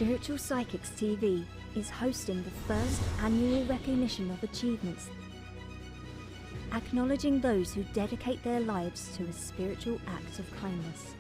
Spiritual Psychics TV is hosting the first annual recognition of achievements, acknowledging those who dedicate their lives to a spiritual act of kindness.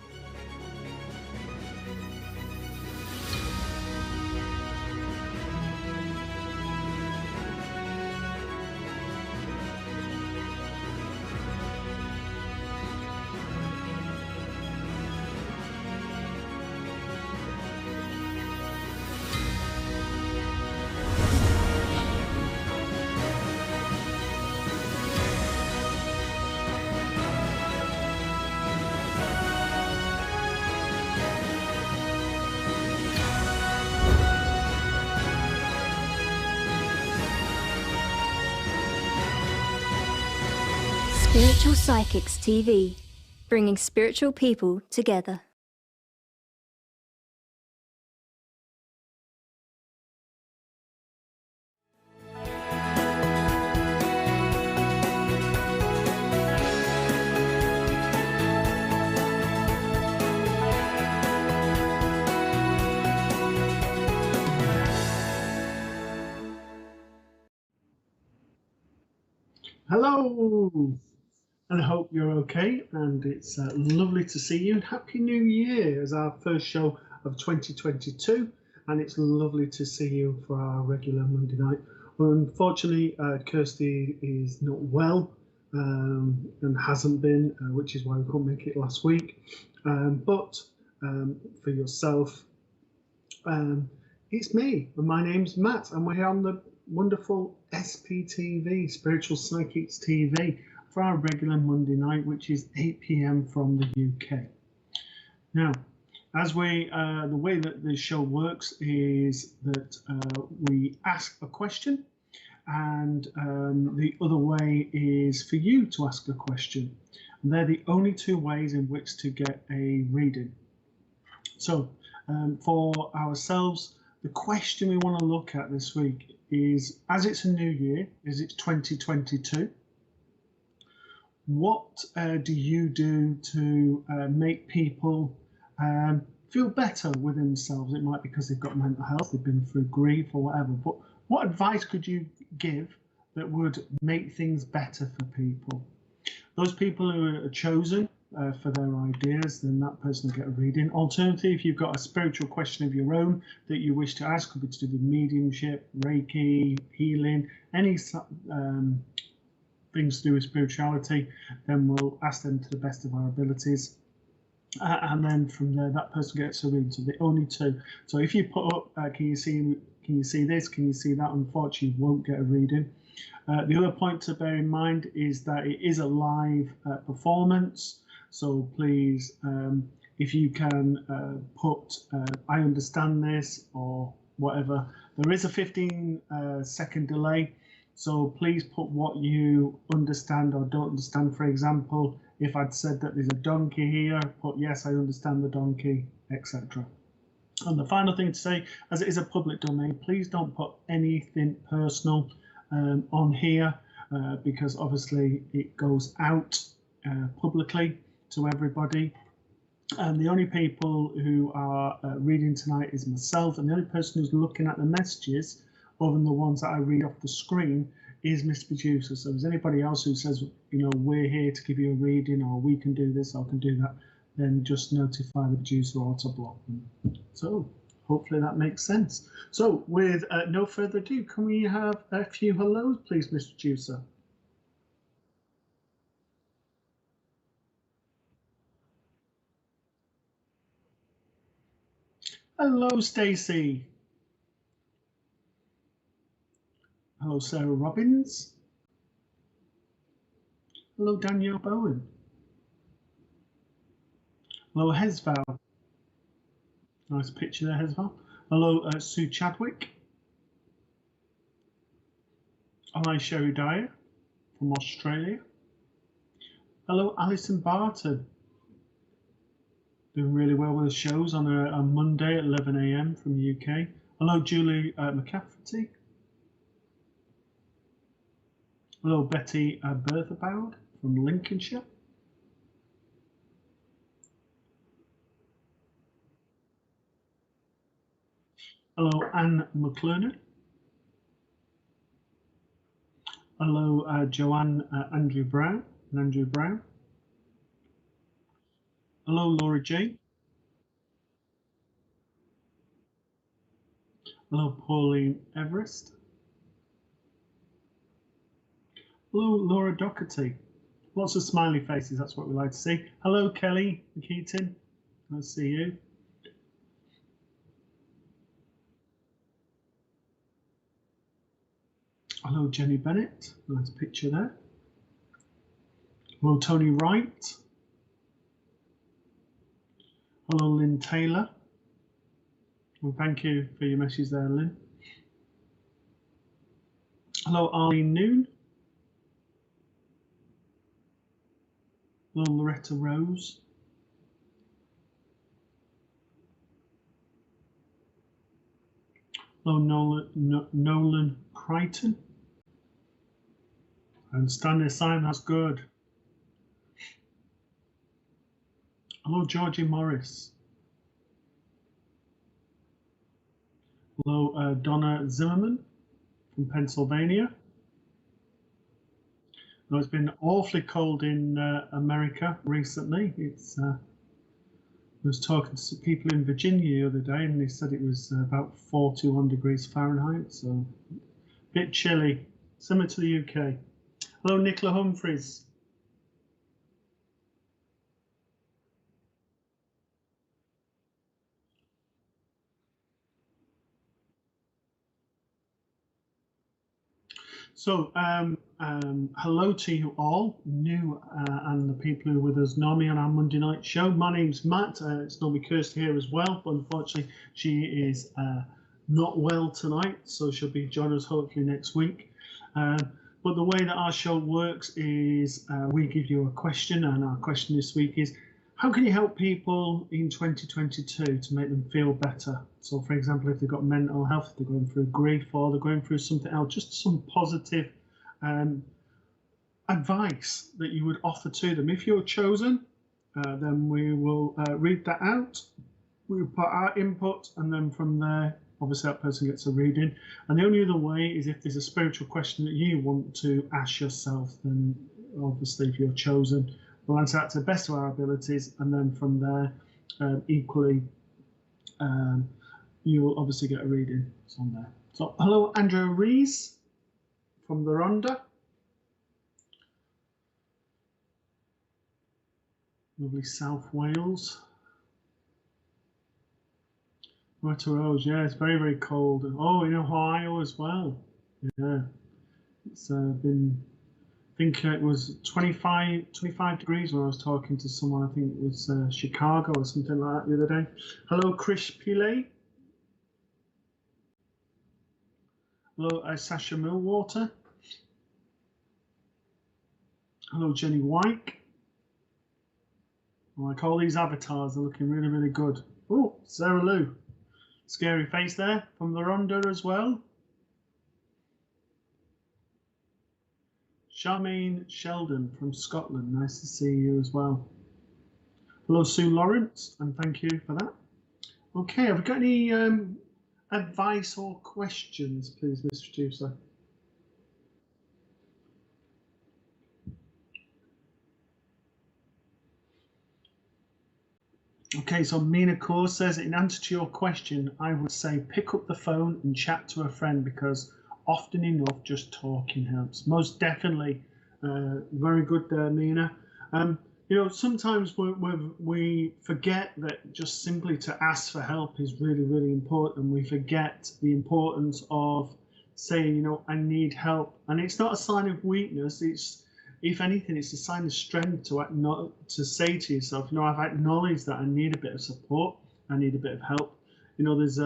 Spiritual Psychics TV, bringing spiritual people together. Hello, and I hope you're okay, and it's lovely to see you, and Happy New Year as our first show of 2022, and it's lovely to see you for our regular Monday night. Unfortunately, Kirsty is not well and hasn't been, which is why we couldn't make it last week, but for yourself, it's me, and my name's Matt, and we're here on the wonderful SPTV, Spiritual Psychics TV, for our regular Monday night, which is 8 p.m. from the UK. Now, as we, the way that the show works is that we ask a question, and the other way is for you to ask a question. And they're the only two ways in which to get a reading. So for ourselves, the question we want to look at this week is, as it's a new year, as it's 2022, what do you do to make people feel better with themselves? It might be because they've got mental health, they've been through grief or whatever, but what advice could you give that would make things better for people? Those people who are chosen for their ideas, then that person will get a reading. Alternatively, if you've got a spiritual question of your own that you wish to ask, could be to do with mediumship, Reiki, healing, any things to do with spirituality, then we'll ask them to the best of our abilities. And then from there, that person gets a reading. So the only two. So if you put up, can you see this? Can you see that? Unfortunately, you won't get a reading. The other point to bear in mind is that it is a live performance. So please, if you can put, I understand this or whatever, there is a 15-second delay. So please put what you understand or don't understand. For example, if I'd said that there's a donkey here, put yes, I understand the donkey, etc. And the final thing to say, as it is a public domain, please don't put anything personal on here because obviously it goes out publicly to everybody. And the only people who are reading tonight is myself, and the only person who's looking at the messages, other than the ones that I read off the screen, is Mr. Producer. So if there's anybody else who says, you know, we're here to give you a reading, or we can do this, or can do that, then just notify the producer or to block them. So hopefully that makes sense. So with no further ado, can we have a few hellos, please, Mr. Producer? Hello, Stacey. Hello, Sarah Robbins. Hello, Danielle Bowen. Hello, Hesval. Nice picture there, Hesval. Hello, Sue Chadwick. Hi, Sherry Dyer from Australia. Hello, Alison Barton. Doing really well with the shows on a Monday at 11 a.m. from the UK. Hello, Julie McCafferty. Hello, Betty Berthaboud from Lincolnshire. Hello, Anne McClernand. Hello, Joanne Andrew Brown. Hello, Laura J. Hello, Pauline Everest. Hello, Laura Doherty. Lots of smiley faces, that's what we like to see. Hello, Kelly Keaton. Nice to see you. Hello, Jenny Bennett. Nice picture there. Hello, Tony Wright. Hello, Lynn Taylor. Well, thank you for your message there, Lynn. Hello, Arlene Noon. Hello, Loretta Rose. Hello, Nolan Crichton. And Stanley Simon, that's good. Hello, Georgie Morris. Hello, Donna Zimmerman from Pennsylvania. Now, it's been awfully cold in America recently. It's I was talking to people in Virginia the other day, and they said it was about 41 degrees Fahrenheit, so a bit chilly, similar to the UK. Hello, Nicola Humphreys. So, hello to you all, new and the people who are with us normally on our Monday night show. My name's Matt. It's normally Kirsty here as well, but unfortunately she is not well tonight, so she'll be joining us hopefully next week. But the way that our show works is we give you a question, and our question this week is, how can you help people in 2022 to make them feel better? So, for example, if they've got mental health, if they're going through grief, or they're going through something else, just some positive advice that you would offer to them. If you're chosen, then we will read that out. We'll put our input, and then from there, obviously that person gets a reading. And the only other way is if there's a spiritual question that you want to ask yourself, then obviously if you're chosen, we'll answer that to the best of our abilities, and then from there, equally, you'll obviously get a reading on there. So, hello, Andrew Rees from the Rhondda. Lovely South Wales. Loretta Rose, yeah, it's very, very cold. Oh, in Ohio as well. Yeah, it's been, I think it was 25 degrees when I was talking to someone. I think it was Chicago or something like that the other day. Hello, Chris Pillay. Hello, Sasha Millwater. Hello, Jenny White. I like all these avatars, they're looking really, really good. Oh, Sarah Lou. Scary face there from the Rhondda as well. Charmaine Sheldon from Scotland, nice to see you as well. Hello, Sue Lawrence, and thank you for that. Okay, have we got any advice or questions, please, Mr. Tusa? Okay, so Mina Kaur says, in answer to your question, I would say pick up the phone and chat to a friend, because often enough just talking helps. Most definitely. Very good there, Mina. You know, sometimes we forget that just simply to ask for help is really, really important. We forget the importance of saying, you know, I need help. And it's not a sign of weakness. It's, if anything, it's a sign of strength to say to yourself, you know, I've acknowledged that I need a bit of support, I need a bit of help. You know, there's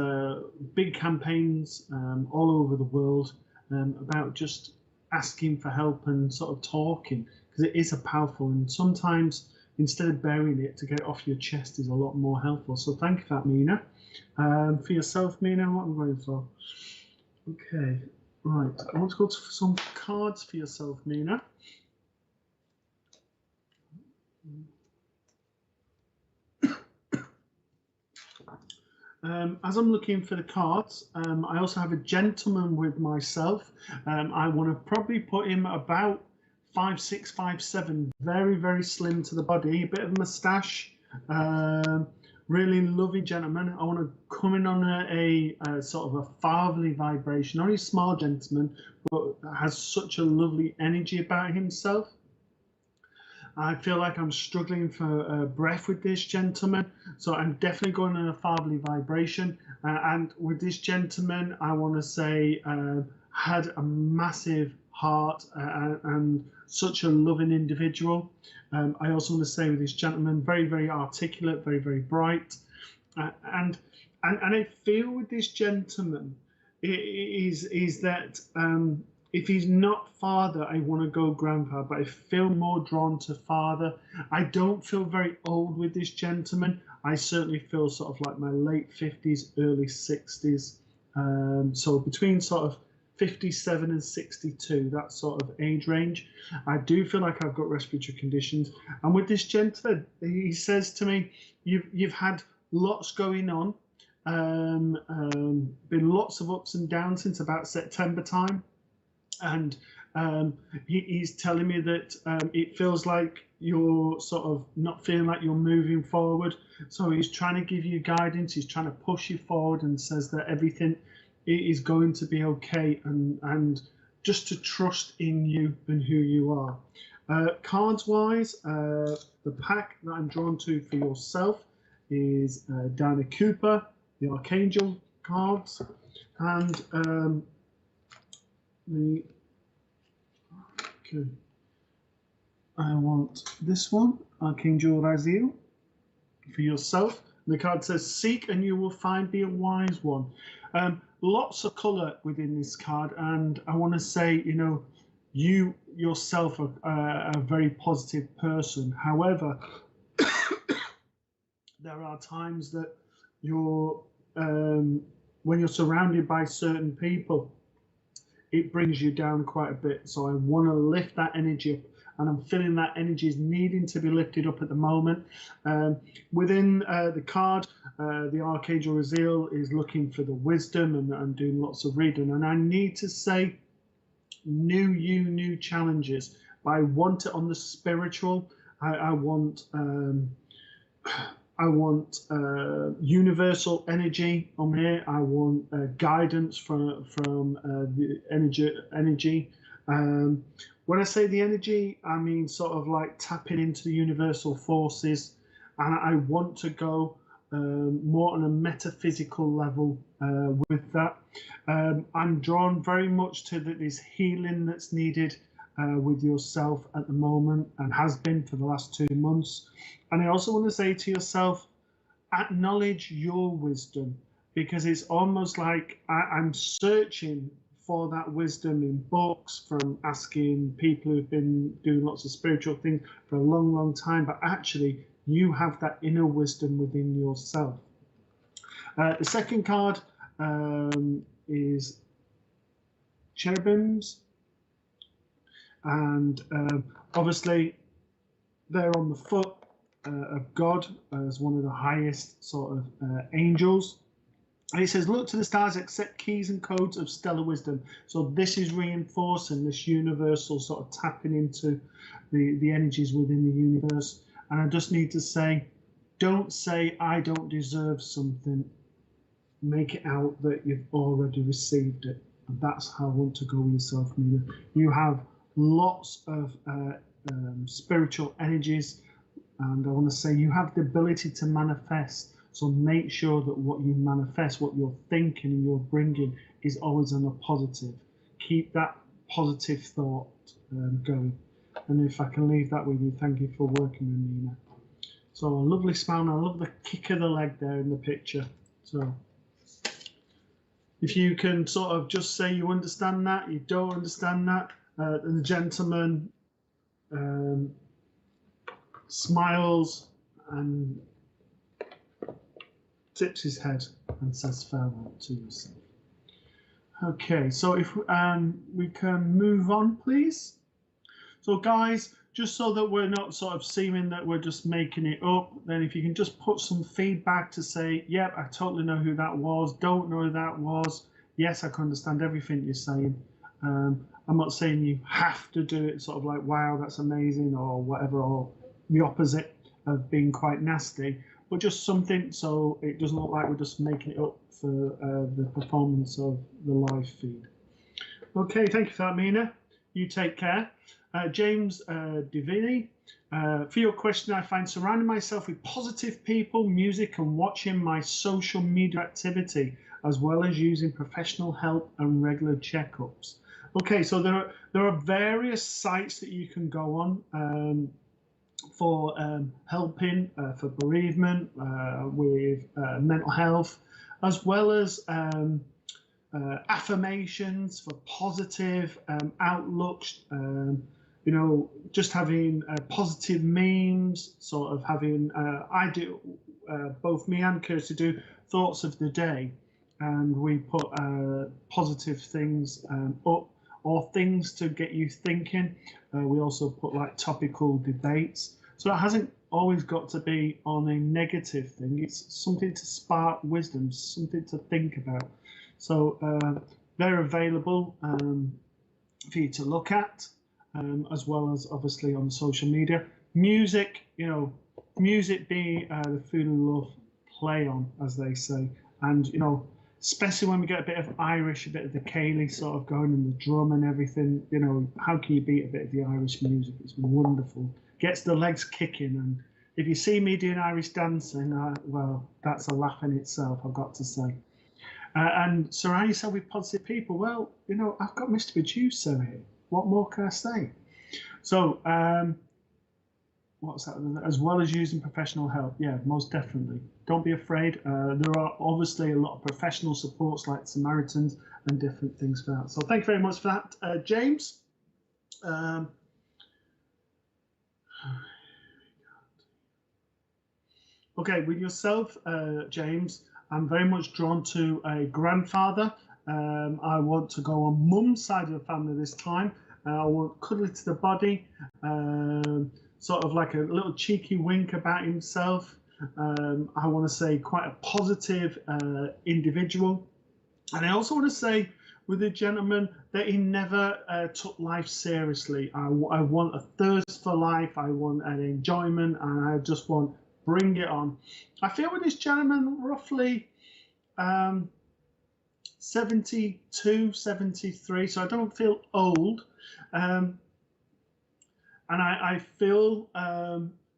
big campaigns all over the world about just asking for help and sort of talking, because it is a powerful, and sometimes instead of burying it, to get it off your chest is a lot more helpful. So thank you for that, Mina. For yourself, Mina, what am I going for? Okay, right. I want to go to some cards for yourself, Mina. As I'm looking for the cards, I also have a gentleman with myself. I want to probably put him about 5'6", 5'7", very, very slim to the body, a bit of moustache, really lovely gentleman. I want to come in on a sort of a fatherly vibration, only a small gentleman, but has such a lovely energy about himself. I feel like I'm struggling for breath with this gentleman, so I'm definitely going in a fatherly vibration. And with this gentleman, I want to say had a massive heart and such a loving individual. I also want to say with this gentleman, very, very articulate, very, very bright. And I feel with this gentleman is that if he's not father, I want to go grandpa, but I feel more drawn to father. I don't feel very old with this gentleman. I certainly feel sort of like my late 50s, early 60s. So between sort of 57 and 62, that sort of age range. I do feel like I've got respiratory conditions. And with this gentleman, he says to me, you've had lots going on, been lots of ups and downs since about September time. And he's telling me that it feels like you're sort of not feeling like you're moving forward. So he's trying to give you guidance. He's trying to push you forward and says that everything is going to be okay, and just to trust in you and who you are. Cards wise, the pack that I'm drawn to for yourself is Diana Cooper, the Archangel cards, and okay, I want this one, Archangel Aurora, for yourself. The card says, seek and you will find, be a wise one. Lots of colour within this card, and I want to say, you know, you yourself are a very positive person. However, there are times that you're, when you're surrounded by certain people, it brings you down quite a bit. So I want to lift that energy up, and I'm feeling that energy is needing to be lifted up at the moment. Within the card, the Archangel Aurora is looking for the wisdom and doing lots of reading. And I need to say, new challenges. But I want it on the spiritual. I want universal energy on here. I want guidance from the energy. When I say the energy, I mean sort of like tapping into the universal forces, and I want to go more on a metaphysical level with that. I'm drawn very much to that there's healing that's needed with yourself at the moment, and has been for the last 2 months. And I also want to say to yourself, acknowledge your wisdom, because it's almost like I'm searching for that wisdom in books, from asking people who've been doing lots of spiritual things for a long time, but actually you have that inner wisdom within yourself. The second card is Cherubims, and obviously they're on the foot of God as one of the highest sort of angels. And it says, look to the stars, accept keys and codes of stellar wisdom. So this is reinforcing this universal sort of tapping into the energies within the universe. And I just need to say, don't say I don't deserve something. Make it out that you've already received it. And that's how I want to go with yourself, Mina. You have lots of spiritual energies, and I want to say you have the ability to manifest. So make sure that what you manifest, what you're thinking and you're bringing, is always on a positive. Keep that positive thought going. And if I can leave that with you, thank you for working with me, Nina. So a lovely smile, and I love the kick of the leg there in the picture. So if you can sort of just say you understand that, you don't understand that, and the gentleman smiles and tips his head and says farewell to yourself. Okay, so if we can move on, please. So guys, just so that we're not sort of seeming that we're just making it up, then if you can just put some feedback to say, yep, I totally know who that was, don't know who that was, yes, I can understand everything you're saying. I'm not saying you have to do it sort of like, wow, that's amazing, or whatever, or the opposite of being quite nasty, but just something so it doesn't look like we're just making it up for the performance of the live feed. Okay, thank you for that, Mina. You take care. James Divini, for your question, I find surrounding myself with positive people, music, and watching my social media activity, as well as using professional help and regular checkups. Okay, so there are various sites that you can go on for helping for bereavement, with mental health, as well as affirmations for positive outlooks. You know, just having positive memes, sort of having. I do both me and Kirsty do thoughts of the day, and we put positive things up, or things to get you thinking. We also put like topical debates. So it hasn't always got to be on a negative thing. It's something to spark wisdom, something to think about. So they're available for you to look at, as well as obviously on social media. Music, you know, music be the food of love, play on, as they say. And, you know, especially when we get a bit of Irish, a bit of the Cayley sort of going, and the drum and everything, you know, how can you beat a bit of the Irish music? It's wonderful. Gets the legs kicking. And if you see me doing Irish dancing, well, that's a laugh in itself, I've got to say. And surround yourself with positive people. Well, you know, I've got Mr. Producer here. What more can I say? So, what's that? As well as using professional help. Yeah, most definitely. Don't be afraid. There are obviously a lot of professional supports like Samaritans and different things for that. So thank you very much for that, James. Okay, with yourself, James, I'm very much drawn to a grandfather. I want to go on mum's side of the family this time. I want cuddly to the body, sort of like a little cheeky wink about himself. I want to say quite a positive individual. And I also want to say with the gentleman that he never took life seriously. I want a thirst for life. I want an enjoyment, and I just want bring it on. I feel with this gentleman roughly 72, 73, so I don't feel old. And I feel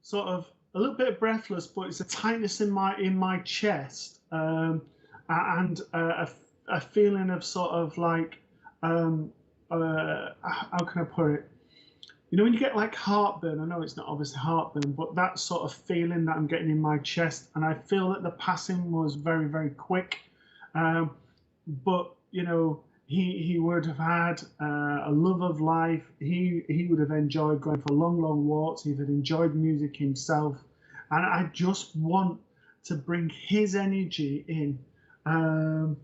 sort of a little bit breathless, but it's a tightness in my chest, and a feeling of sort of like, how can I put it? You know, when you get like heartburn, I know it's not obviously heartburn, but that sort of feeling that I'm getting in my chest, and I feel that the passing was very, very quick. But, you know, he would have had a love of life. He would have enjoyed going for long, long walks. He would have enjoyed music himself. And I just want to bring his energy in. Now,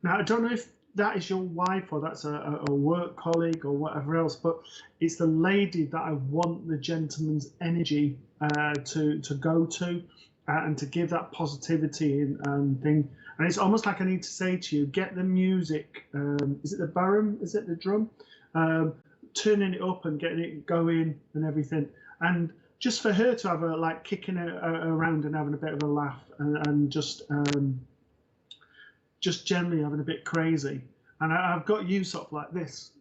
I don't know if that is your wife or that's a work colleague or whatever else, but it's the lady that I want the gentleman's energy to go to and to give that positivity and thing. And it's almost like I need to say to you, get the music. Is it the barum? Is it the drum? Turning it up and getting it going and everything. And just for her to have a like kicking it around and having a bit of a laugh and just generally having a bit crazy. And I've got you sort of like this,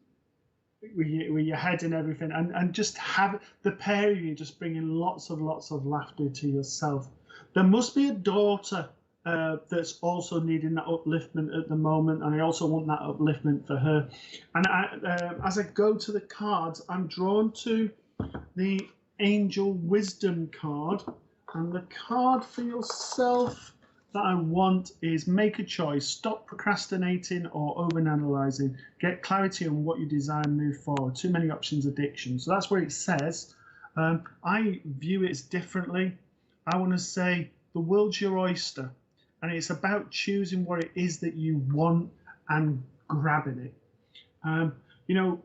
with your head and everything, and just have the pair of you just bringing lots of laughter to yourself. There must be a daughter that's also needing that upliftment at the moment, and I also want that upliftment for her. And as I go to the cards, I'm drawn to the Angel Wisdom card, and the card for yourself that I want is make a choice, stop procrastinating or overanalyzing, get clarity on what you desire and move forward. Too many options, addiction. So that's where it says. I view it differently. I want to say the world's your oyster, and it's about choosing what it is that you want and grabbing it. You know,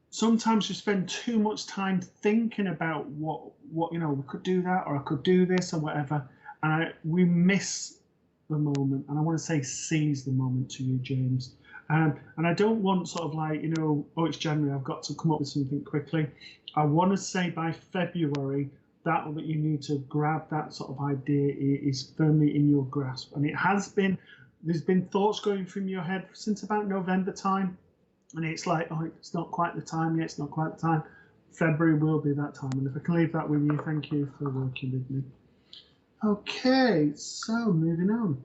sometimes we spend too much time thinking about what you know, we could do that, or I could do this, or whatever, and we miss the moment. And I want to say seize the moment to you, James. And I don't want sort of like, you know, oh, it's January, I've got to come up with something quickly. I want to say by February that you need to grab that sort of idea is firmly in your grasp. And it has been, there's been thoughts going through your head since about November time. And it's like, oh, it's not quite the time yet, it's not quite the time. February will be that time. And if I can leave that with you, thank you for working with me. Okay, so moving on.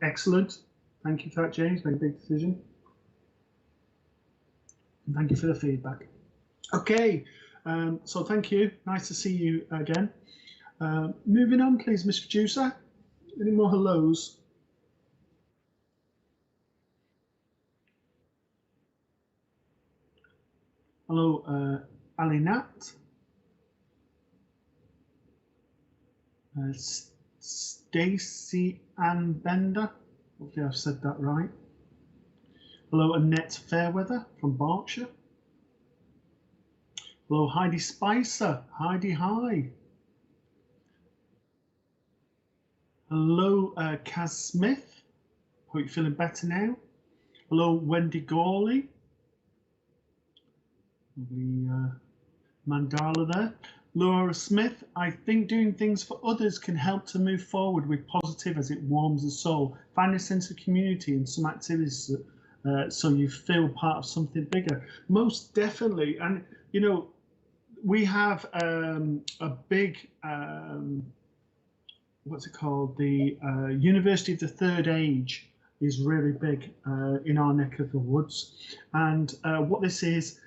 Excellent. Thank you for that, James. Very big decision. And thank you for the feedback. Okay, so thank you. Nice to see you again. Moving on, please, Mr. Producer. Any more hellos? Hello, Ali Nat. Stacey Ann Bender. Hopefully I've said that right. Hello, Annette Fairweather from Berkshire. Hello, Heidi Spicer. Heidi, hi. Hello, Kaz Smith. Hope you're feeling better now. Hello, Wendy Gawley. The mandala there. Laura Smith, I think doing things for others can help to move forward with positive as it warms the soul. Find a sense of community in some activities so you feel part of something bigger. Most definitely. And, you know, we have a big, what's it called? The University of the Third Age is really big in our neck of the woods. And what this is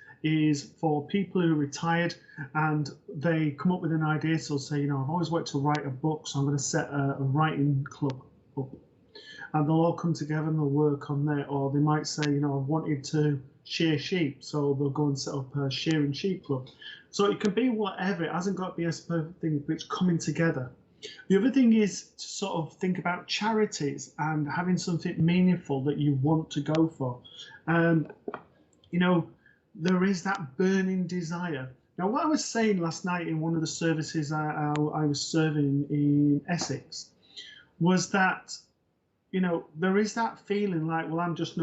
for people who are retired and they come up with an idea. So say, you know, I've always wanted to write a book, so I'm going to set a writing club up. And they'll all come together and they'll work on that. Or they might say, you know, I wanted to shear sheep, so they'll go and set up a shearing sheep club. So it can be whatever. It hasn't got to be a perfect thing, but it's coming together. The other thing is to sort of think about charities and having something meaningful that you want to go for. You know, there is that burning desire. Now, what I was saying last night in one of the services I was serving in Essex was that, you know, there is that feeling like, well, I'm just me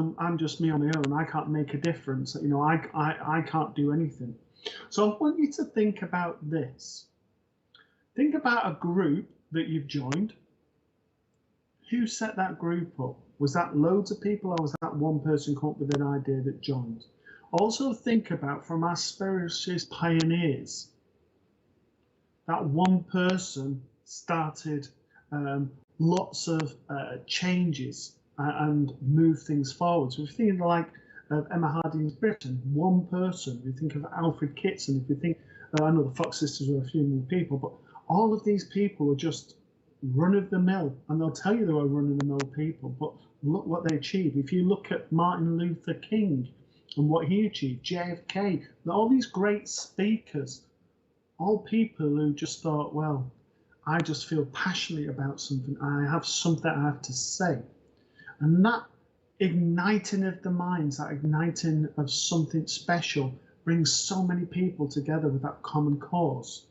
on my own. I can't make a difference. You know, I can't do anything. So I want you to think about this. Think about a group that you've joined. Who set that group up? Was that loads of people, or was that one person come up with an idea that joined? Also think about, from our spiritualist pioneers, that one person started lots of changes and moved things forward. So if you think like Emma Harding's Britain, one person. If you think of Alfred Kitson, if you think, I know the Fox sisters were a few more people, but all of these people were just run-of-the-mill, and they'll tell you they were run-of-the-mill people, but look what they achieved. If you look at Martin Luther King and what he achieved, JFK, all these great speakers, all people who just thought, well, I just feel passionately about something, I have something I have to say. And that igniting of the minds, that igniting of something special, brings so many people together with that common cause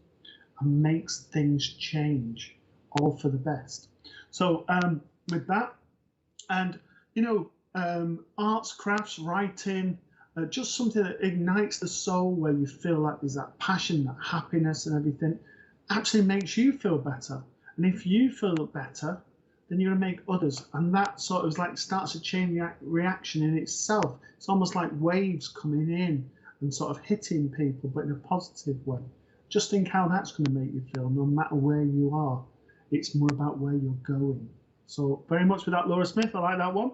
and makes things change, all for the best. So with that, and you know, arts, crafts, writing, just something that ignites the soul, where you feel like there's that passion, that happiness and everything, actually makes you feel better. And if you feel better, then you're going to make others. And that sort of like starts a chain reaction in itself. It's almost like waves coming in and sort of hitting people, but in a positive way. Just think how that's going to make you feel, no matter where you are. It's more about where you're going. So very much with that, Laura Smith, I like that one.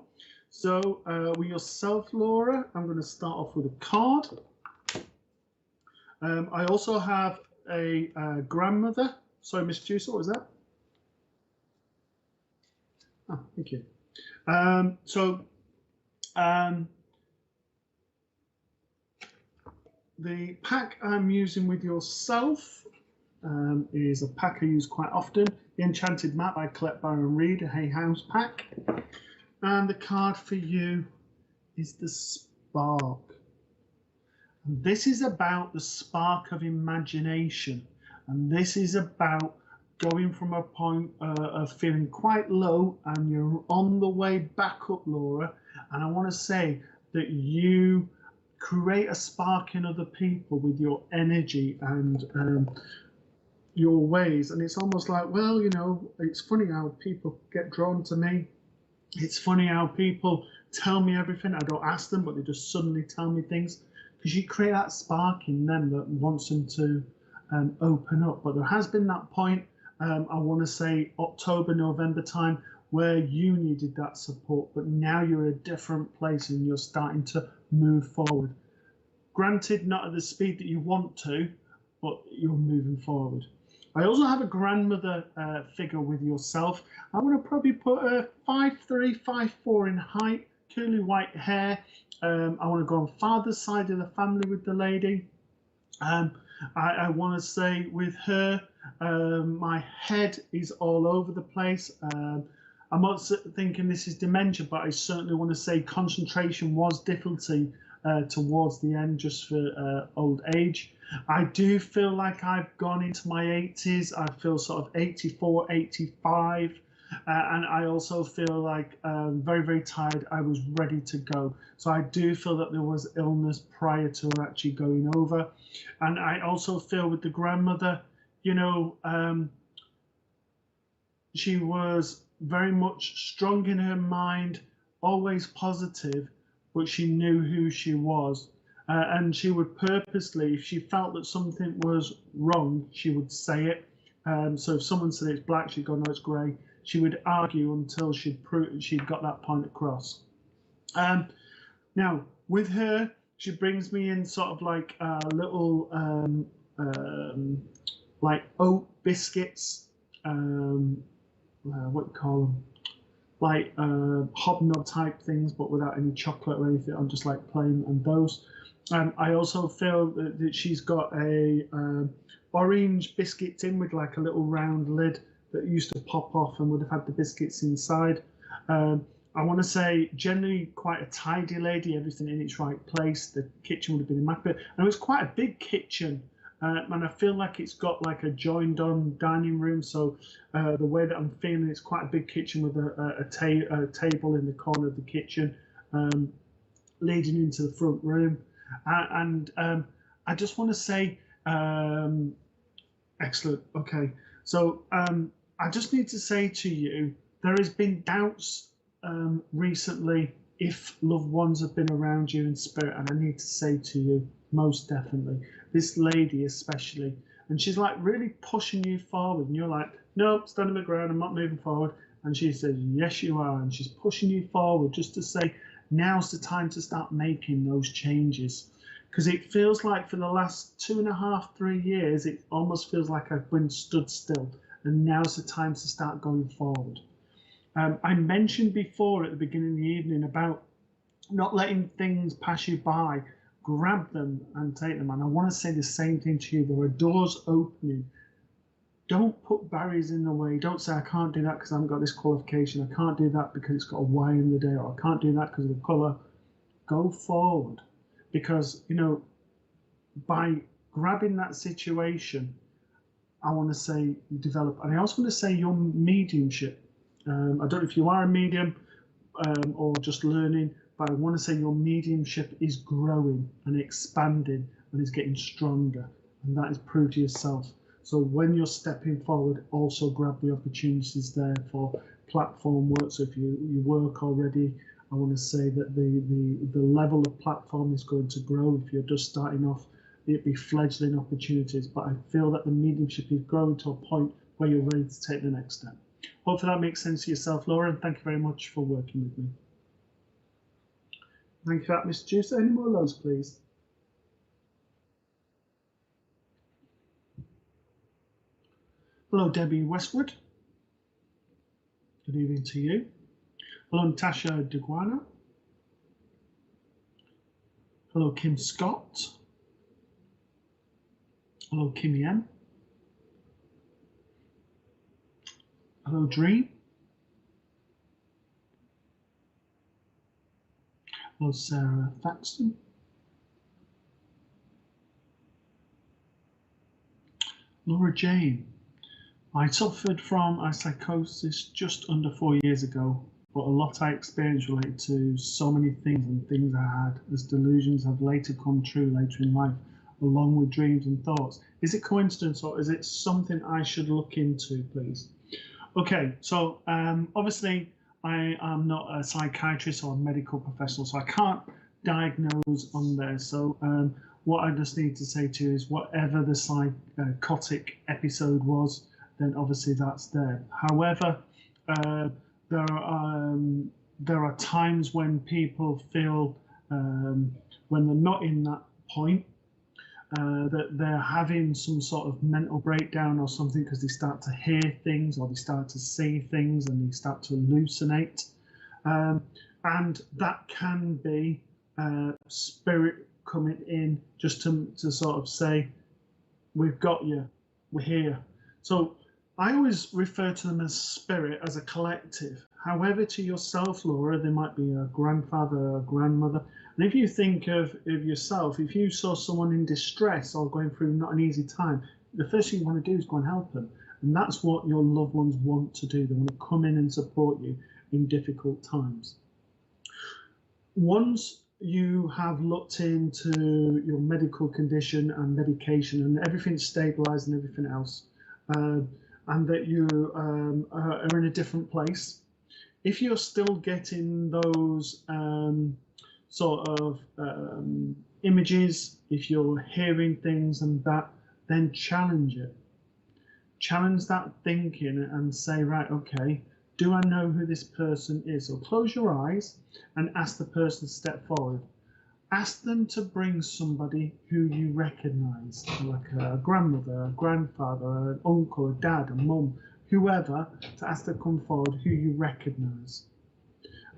So with yourself, Laura, I'm going to start off with a card. I also have a grandmother. Sorry, Miss Juicer, what was that? Oh, thank you. The pack I'm using with yourself is a pack I use quite often. The Enchanted Map by Colette Baron Reid, a Hay House pack. And the card for you is the Spark. This is about the spark of imagination, and this is about going from a point of feeling quite low, and you're on the way back up, Laura. And I want to say that you create a spark in other people with your energy and your ways. And it's almost like, well, you know, it's funny how people get drawn to me. It's funny how people tell me everything. I don't ask them, but they just suddenly tell me things, because you create that spark in them that wants them to open up. But there has been that point, I want to say October, November time, where you needed that support, but now you're at a different place and you're starting to move forward. Granted, not at the speed that you want to, but you're moving forward. I also have a grandmother figure with yourself. I want to probably put a 5'3", 5'4" in height, curly white hair. I want to go on father's side of the family with the lady. I want to say with her, my head is all over the place. I'm not thinking this is dementia, but I certainly want to say concentration was difficulty towards the end, just for old age. I do feel like I've gone into my 80s. I feel sort of 84, 85. And I also feel like very, very tired. I was ready to go. So I do feel that there was illness prior to actually going over. And I also feel with the grandmother, you know, she was very much strong in her mind, always positive, but she knew who she was. And she would purposely, if she felt that something was wrong, she would say it. So if someone said it's black, she'd go, no, it's grey. She would argue until she'd got that point across. Now, with her, she brings me in sort of like little like oat biscuits, what do you call them? Like hobnob type things, but without any chocolate or anything. I'm just like plain and those. I also feel that she's got a orange biscuit tin with like a little round lid that used to pop off and would have had the biscuits inside. I want to say generally quite a tidy lady, everything in its right place. The kitchen would have been immaculate, and it was quite a big kitchen. And I feel like it's got like a joined on dining room. So the way that I'm feeling, it's quite a big kitchen with a table in the corner of the kitchen, leading into the front room. And I just want to say, excellent. Okay. So I just need to say to you, there has been doubts recently if loved ones have been around you in spirit. And I need to say to you, most definitely, this lady especially, and she's like really pushing you forward, and you're like, no, stand on the ground, I'm not moving forward. And she says, yes, you are. And she's pushing you forward just to say, now's the time to start making those changes. Because it feels like for the last 2.5, 3 years, it almost feels like I've been stood still. And now's the time to start going forward. I mentioned before at the beginning of the evening about not letting things pass you by. Grab them and take them. And I want to say the same thing to you. There are doors opening. Don't put barriers in the way. Don't say, I can't do that because I haven't got this qualification. I can't do that because it's got a Y in the day, or I can't do that because of the colour. Go forward. Because, you know, by grabbing that situation, I want to say you develop. And I also want to say your mediumship. I don't know if you are a medium or just learning, but I want to say your mediumship is growing and expanding and is getting stronger. And that is proved to yourself. So when you're stepping forward, also grab the opportunities there for platform work. So if you work already, I want to say that the level of platform is going to grow. If you're just starting off, it'd be fledgling opportunities. But I feel that the mediumship is growing to a point where you're ready to take the next step. Hopefully that makes sense to yourself, Laura, and thank you very much for working with me. Thank you for that, Mr. Juice. Any more lows, please? Hello, Debbie Westwood. Good evening to you. Hello, Natasha Deguana. Hello, Kim Scott. Hello, Kimmy M. Hello, Dream. Hello, Sarah Thaxton. Laura Jane, I suffered from a psychosis just under 4 years ago, but a lot I experienced related to so many things and things I had as delusions have later come true later in life, along with dreams and thoughts. Is it coincidence or is it something I should look into, please? Okay, so obviously I am not a psychiatrist or a medical professional, so I can't diagnose on there. So what I just need to say to you is whatever the psychotic episode was, then obviously that's there. However, there are times when people feel when they're not in that point that they're having some sort of mental breakdown or something because they start to hear things or they start to see things and they start to hallucinate, and that can be spirit coming in just to sort of say, we've got you, we're here. So I always refer to them as spirit, as a collective. However, to yourself, Laura, they might be a grandfather or a grandmother. And if you think of yourself, if you saw someone in distress or going through not an easy time, the first thing you want to do is go and help them. And that's what your loved ones want to do. They want to come in and support you in difficult times. Once you have looked into your medical condition and medication and everything's stabilized and everything else, and that you are in a different place, if you're still getting those sort of images, if you're hearing things and that, then challenge it. Challenge that thinking and say, right, okay, do I know who this person is? So close your eyes and ask the person to step forward. Ask them to bring somebody who you recognize, like a grandmother, a grandfather, an uncle, a dad, a mum, whoever, to ask them to come forward who you recognize.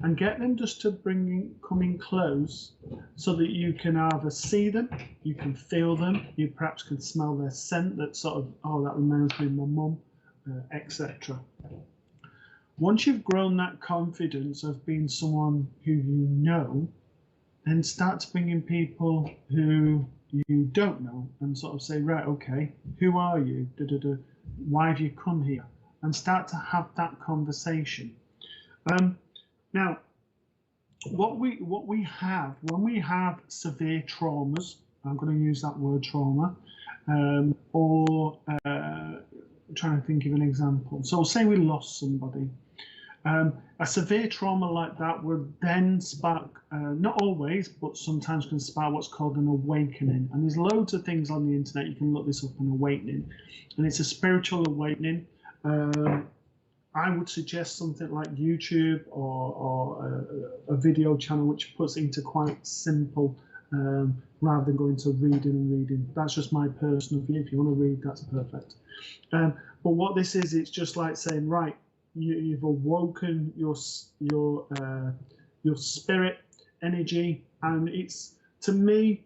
And get them just to come in close so that you can either see them, you can feel them, you perhaps can smell their scent that sort of, oh, that reminds me of my mum, etc. Once you've grown that confidence of being someone who you know, then start to bring in people who you don't know and sort of say, right, okay, who are you? Why have you come here? And start to have that conversation. Now, what we have when we have severe traumas, I'm going to use that word trauma, or I'm trying to think of an example. So say we lost somebody. A severe trauma like that would then spark, not always, but sometimes can spark what's called an awakening. And there's loads of things on the internet. You can look this up, an awakening. And it's a spiritual awakening. I would suggest something like YouTube or a video channel which puts it into quite simple, rather than going to reading and reading. That's just my personal view. If you want to read, that's perfect. But what this is, it's just like saying, right, you've awoken your spirit energy, and it's, to me,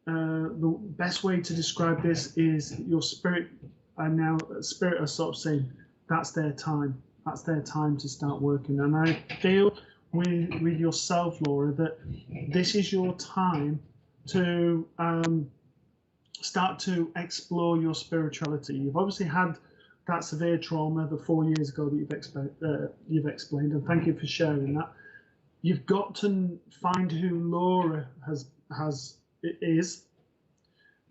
the best way to describe this is your spirit are sort of saying that's their time. That's their time to start working. And I feel with yourself, Laura, that this is your time to start to explore your spirituality. You've obviously had that severe trauma the 4 years ago that you've explained, and thank you for sharing that. You've got to find who Laura is,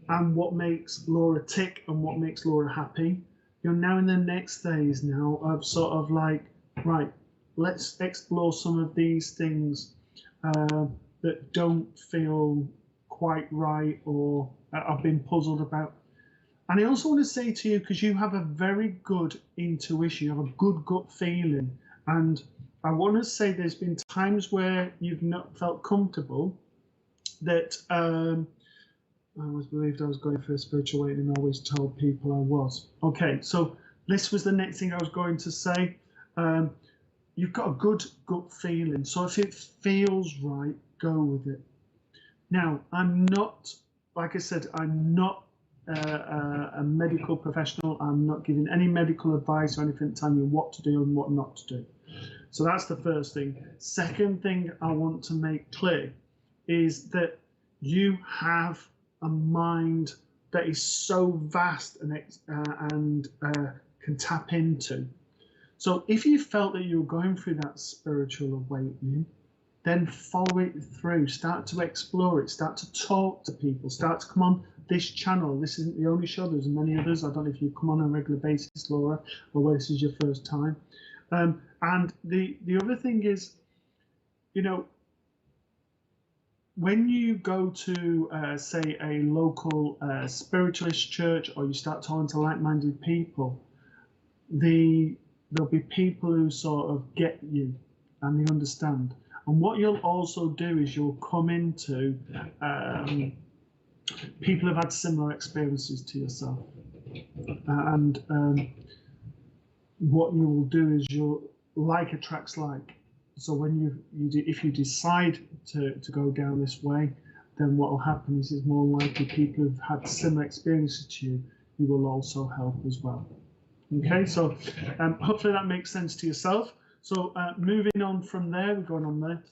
and what makes Laura tick and what makes Laura happy. You're now in the next phase now of sort of like, right, let's explore some of these things that don't feel quite right or I've been puzzled about. And I also want to say to you, because you have a very good intuition, you have a good gut feeling, and I want to say there's been times where you've not felt comfortable, that I always believed I was going for a spiritual awakening and always told people I was. Okay, so this was the next thing I was going to say. You've got a good gut feeling, so if it feels right, go with it. Now, I'm not, like I said, I'm not a medical professional. I'm not giving any medical advice or anything telling you what to do and what not to do. So that's the first thing. Second thing I want to make clear is that you have a mind that is so vast and can tap into. So if you felt that you were going through that spiritual awakening, then follow it through. Start to explore it. Start to talk to people. Start to come on this channel. This isn't the only show. There's many others. I don't know if you come on a regular basis, Laura, or whether this is your first time. And the other thing is, you know, when you go to, say, a local spiritualist church, or you start talking to like-minded people, there'll be people who sort of get you and they understand. And what you'll also do is you'll come into people who've had similar experiences to yourself. And what you will do is like attracts like. So when if you decide to go down this way, then what will happen is it's more likely people who've had similar experiences to you, you will also help as well. Okay, so hopefully that makes sense to yourself. So moving on from there, we're going on there.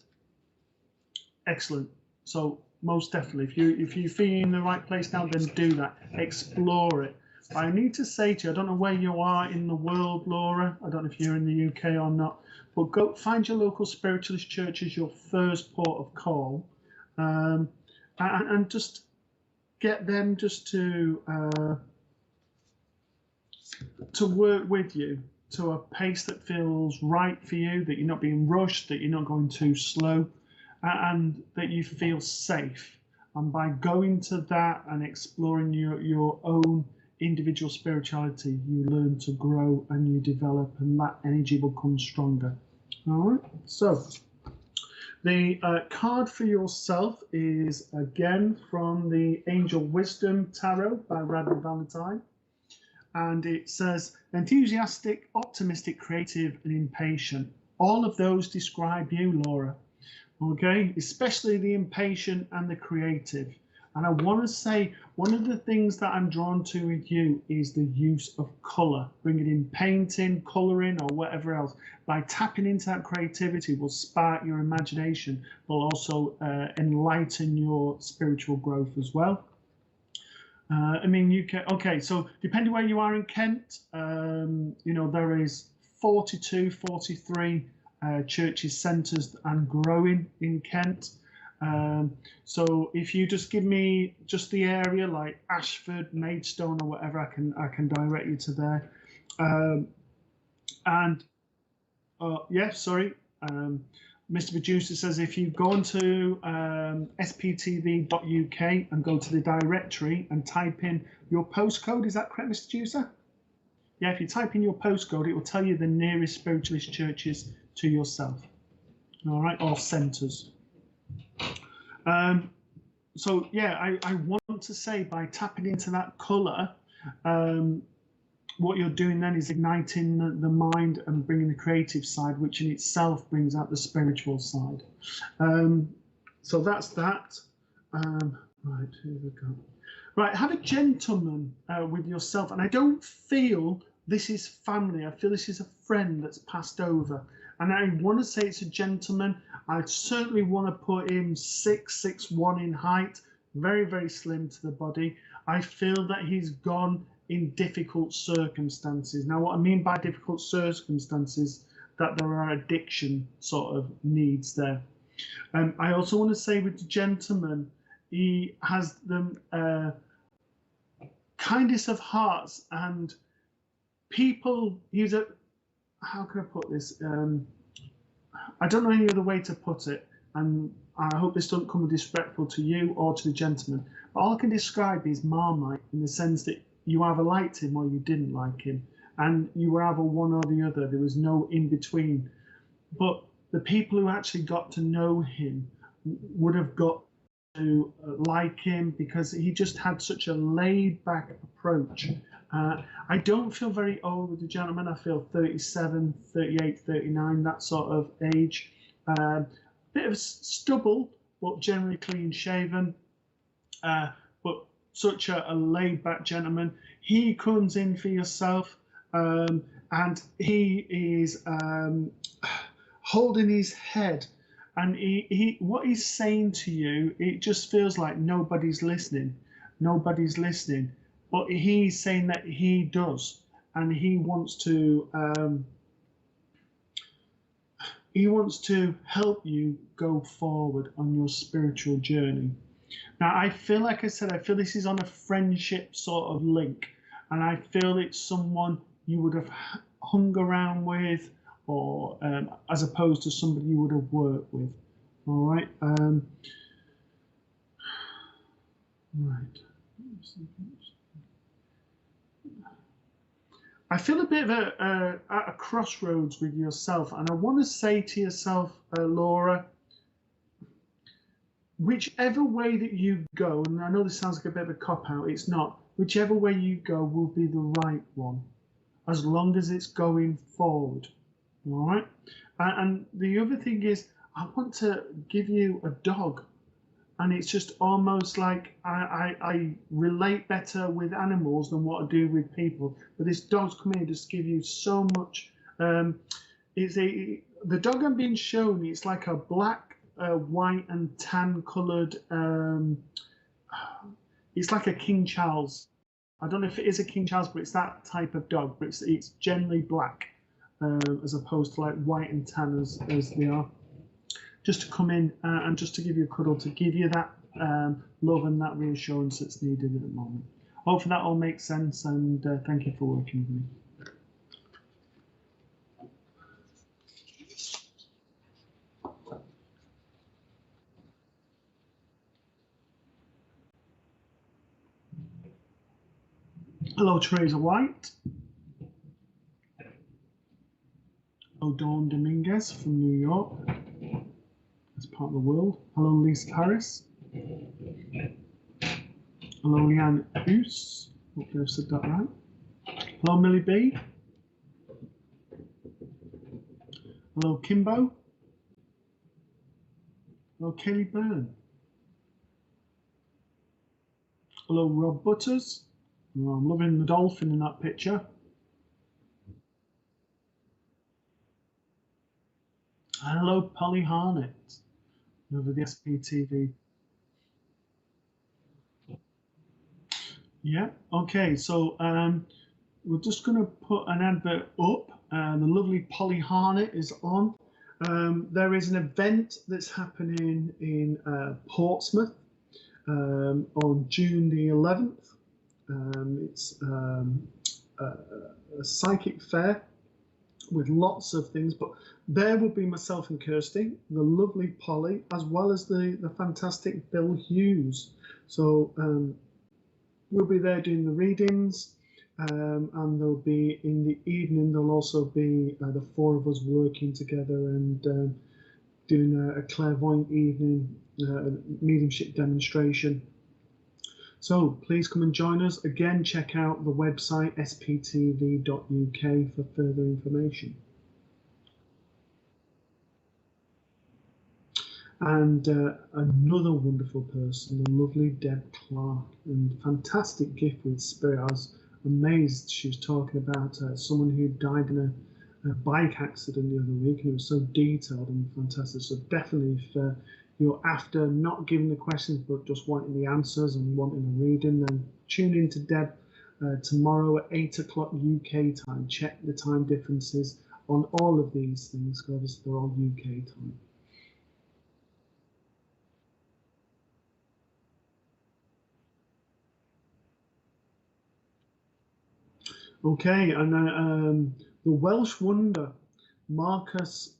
Excellent. So most definitely, if you feel in the right place now, then do that. Explore it. I need to say to you, I don't know where you are in the world, Laura. I don't know if you're in the UK or not, but go find your local spiritualist church as your first port of call, and just get them just to work with you to a pace that feels right for you, that you're not being rushed, that you're not going too slow, and that you feel safe. And by going to that and exploring your own individual spirituality, you learn to grow and you develop, and that energy will come stronger. All right, so the card for yourself is again from the Angel Wisdom Tarot by Radley Valentine, and it says enthusiastic, optimistic, creative, and impatient. All of those describe you, Laura. Okay, especially the impatient and the creative. And I want to say one of the things that I'm drawn to with you is the use of colour. Bring it in painting, colouring, or whatever else. By tapping into that creativity will spark your imagination, will also enlighten your spiritual growth as well. I mean, you can, okay, so depending where you are in Kent, you know, there is 43 churches, centres and growing in Kent. So if you just give me just the area like Ashford, Maidstone, or whatever, I can direct you to there. Yeah, sorry. Mr. Producer says if you go onto sptv.uk and go to the directory and type in your postcode, is that correct, Mr. Producer? Yeah, if you type in your postcode, it will tell you the nearest spiritualist churches to yourself. All right, or centres. So yeah, I want to say by tapping into that colour, what you're doing then is igniting the mind and bringing the creative side, which in itself brings out the spiritual side. So that's that. Right, here we go. Right, have a gentleman with yourself, and I don't feel this is family. I feel this is a friend that's passed over. And I want to say it's a gentleman. I certainly want to put him 6'1" in height, very, very slim to the body. I feel that he's gone in difficult circumstances. Now, what I mean by difficult circumstances, that there are addiction sort of needs there. I also want to say with the gentleman, he has the kindness of hearts, and people, he's a, how can I put this? I don't know any other way to put it, and I hope this doesn't come disrespectful to you or to the gentleman, but all I can describe is Marmite, in the sense that you either liked him or you didn't like him, and you were either one or the other. There was no in between. But the people who actually got to know him would have got to like him, because he just had such a laid back approach. I don't feel very old with the gentleman. I feel 37, 38, 39, that sort of age. Bit of stubble, but generally clean shaven. But such a laid back gentleman. He comes in for yourself, and he is holding his head, and he what he's saying to you, it just feels like nobody's listening. nobody's listening. But he's saying that he does, and he wants to help you go forward on your spiritual journey. Now, I feel, like I said, I feel this is on a friendship sort of link, and I feel it's someone you would have hung around with, or as opposed to somebody you would have worked with. All right. Right. I feel a bit of at a crossroads with yourself, and I want to say to yourself, Laura, whichever way that you go, and I know this sounds like a bit of a cop-out, it's not. Whichever way you go will be the right one, as long as it's going forward. All right. And the other thing is, I want to give you a dog, and it's just almost like I relate better with animals than what I do with people. But this dog's coming in to just give you so much. The dog I'm being shown, it's like a black, white and tan coloured. It's like a King Charles. I don't know if it is a King Charles, but it's that type of dog. But it's generally black, as opposed to like white and tan as they are. Just to come in and just to give you a cuddle, to give you that love and that reassurance that's needed at the moment. Hopefully that all makes sense, and thank you for working with me. Hello, Teresa White. Hello, Dawn Dominguez from New York. That's part of the world. Hello, Lisa Harris. Hello, Leanne Oos. Hopefully I've said that right. Hello, Millie B. Hello, Kimbo. Hello, Kelly Byrne. Hello, Rob Butters. Oh, I'm loving the dolphin in that picture. Hello, Polly Harnett over the SPTV. Yeah, okay, so we're just going to put an advert up. The lovely Polly Harnett is on. There is an event that's happening in Portsmouth on June the 11th. It's a psychic fair with lots of things, but there will be myself and Kirsty, the lovely Polly, as well as the fantastic Bill Hughes. So we'll be there doing the readings, and there'll be, in the evening, there'll also be the four of us working together and doing a clairvoyant evening mediumship demonstration. So please come and join us. Again, check out the website sptv.uk for further information. And another wonderful person, the lovely Deb Clark, and fantastic gift with spirit. I was amazed she was talking about someone who died in a bike accident the other week, and it was so detailed and fantastic. So definitely, if you're after not giving the questions but just wanting the answers and wanting a reading, then tune in to Deb tomorrow at 8 o'clock UK time. Check the time differences on all of these things, because obviously they're all UK time. Okay, and the Welsh Wonder, Marcus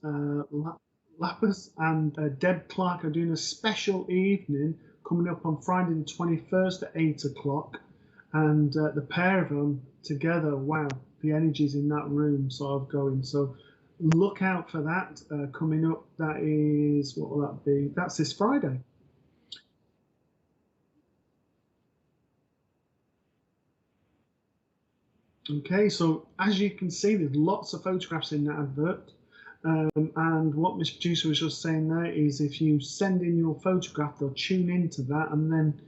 Lapis and Deb Clark are doing a special evening coming up on Friday the 21st at 8 o'clock. And the pair of them together, wow, the energies in that room sort of going. So look out for that coming up. That is, what will that be? That's this Friday. Okay, so as you can see, there's lots of photographs in that advert. And what Miss Producer was just saying there is, if you send in your photograph, they'll tune into that and then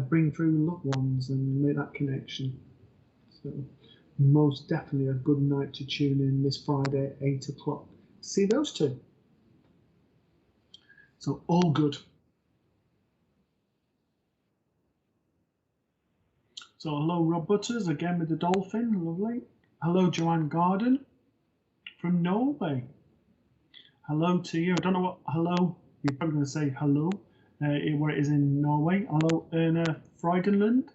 bring through loved ones and make that connection. So most definitely a good night to tune in this Friday at 8 o'clock. See those two. So all good. So hello, Rob Butters, again with the dolphin, lovely. Hello, Joanne Garden from Norway. Hello to you. I don't know what hello, you're probably going to say hello, where it is in Norway. Hello, Erna Freudenlund.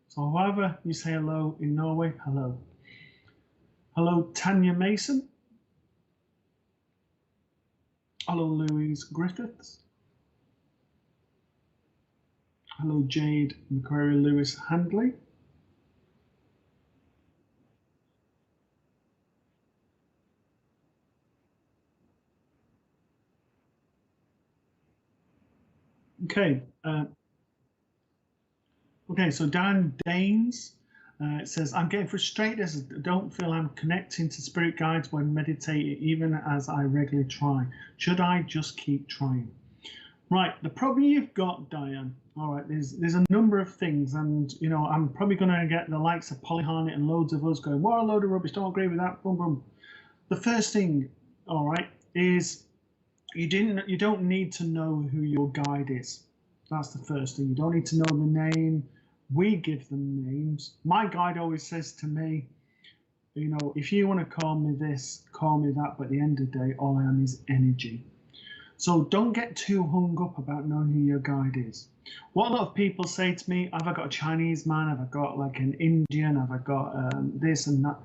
So however you say hello in Norway, hello. Hello, Tanya Mason. Hello, Louise Griffiths. Hello, Jade McQuarrie Lewis Handley. Okay. Okay, so Dan Danes says, I'm getting frustrated as I don't feel I'm connecting to spirit guides when meditating, even as I regularly try. Should I just keep trying? Right, the problem you've got, Diane, all right, there's a number of things, and, you know, I'm probably going to get the likes of Polly Harnett and loads of us going, what a load of rubbish, don't agree with that, boom, boom. The first thing, all right, is you don't need to know who your guide is. That's the first thing. You don't need to know the name. We give them names. My guide always says to me, you know, if you want to call me this, call me that, but at the end of the day, all I am is energy. So don't get too hung up about knowing who your guide is. What a lot of people say to me, have I got a Chinese man? Have I got like an Indian? Have I got this and that?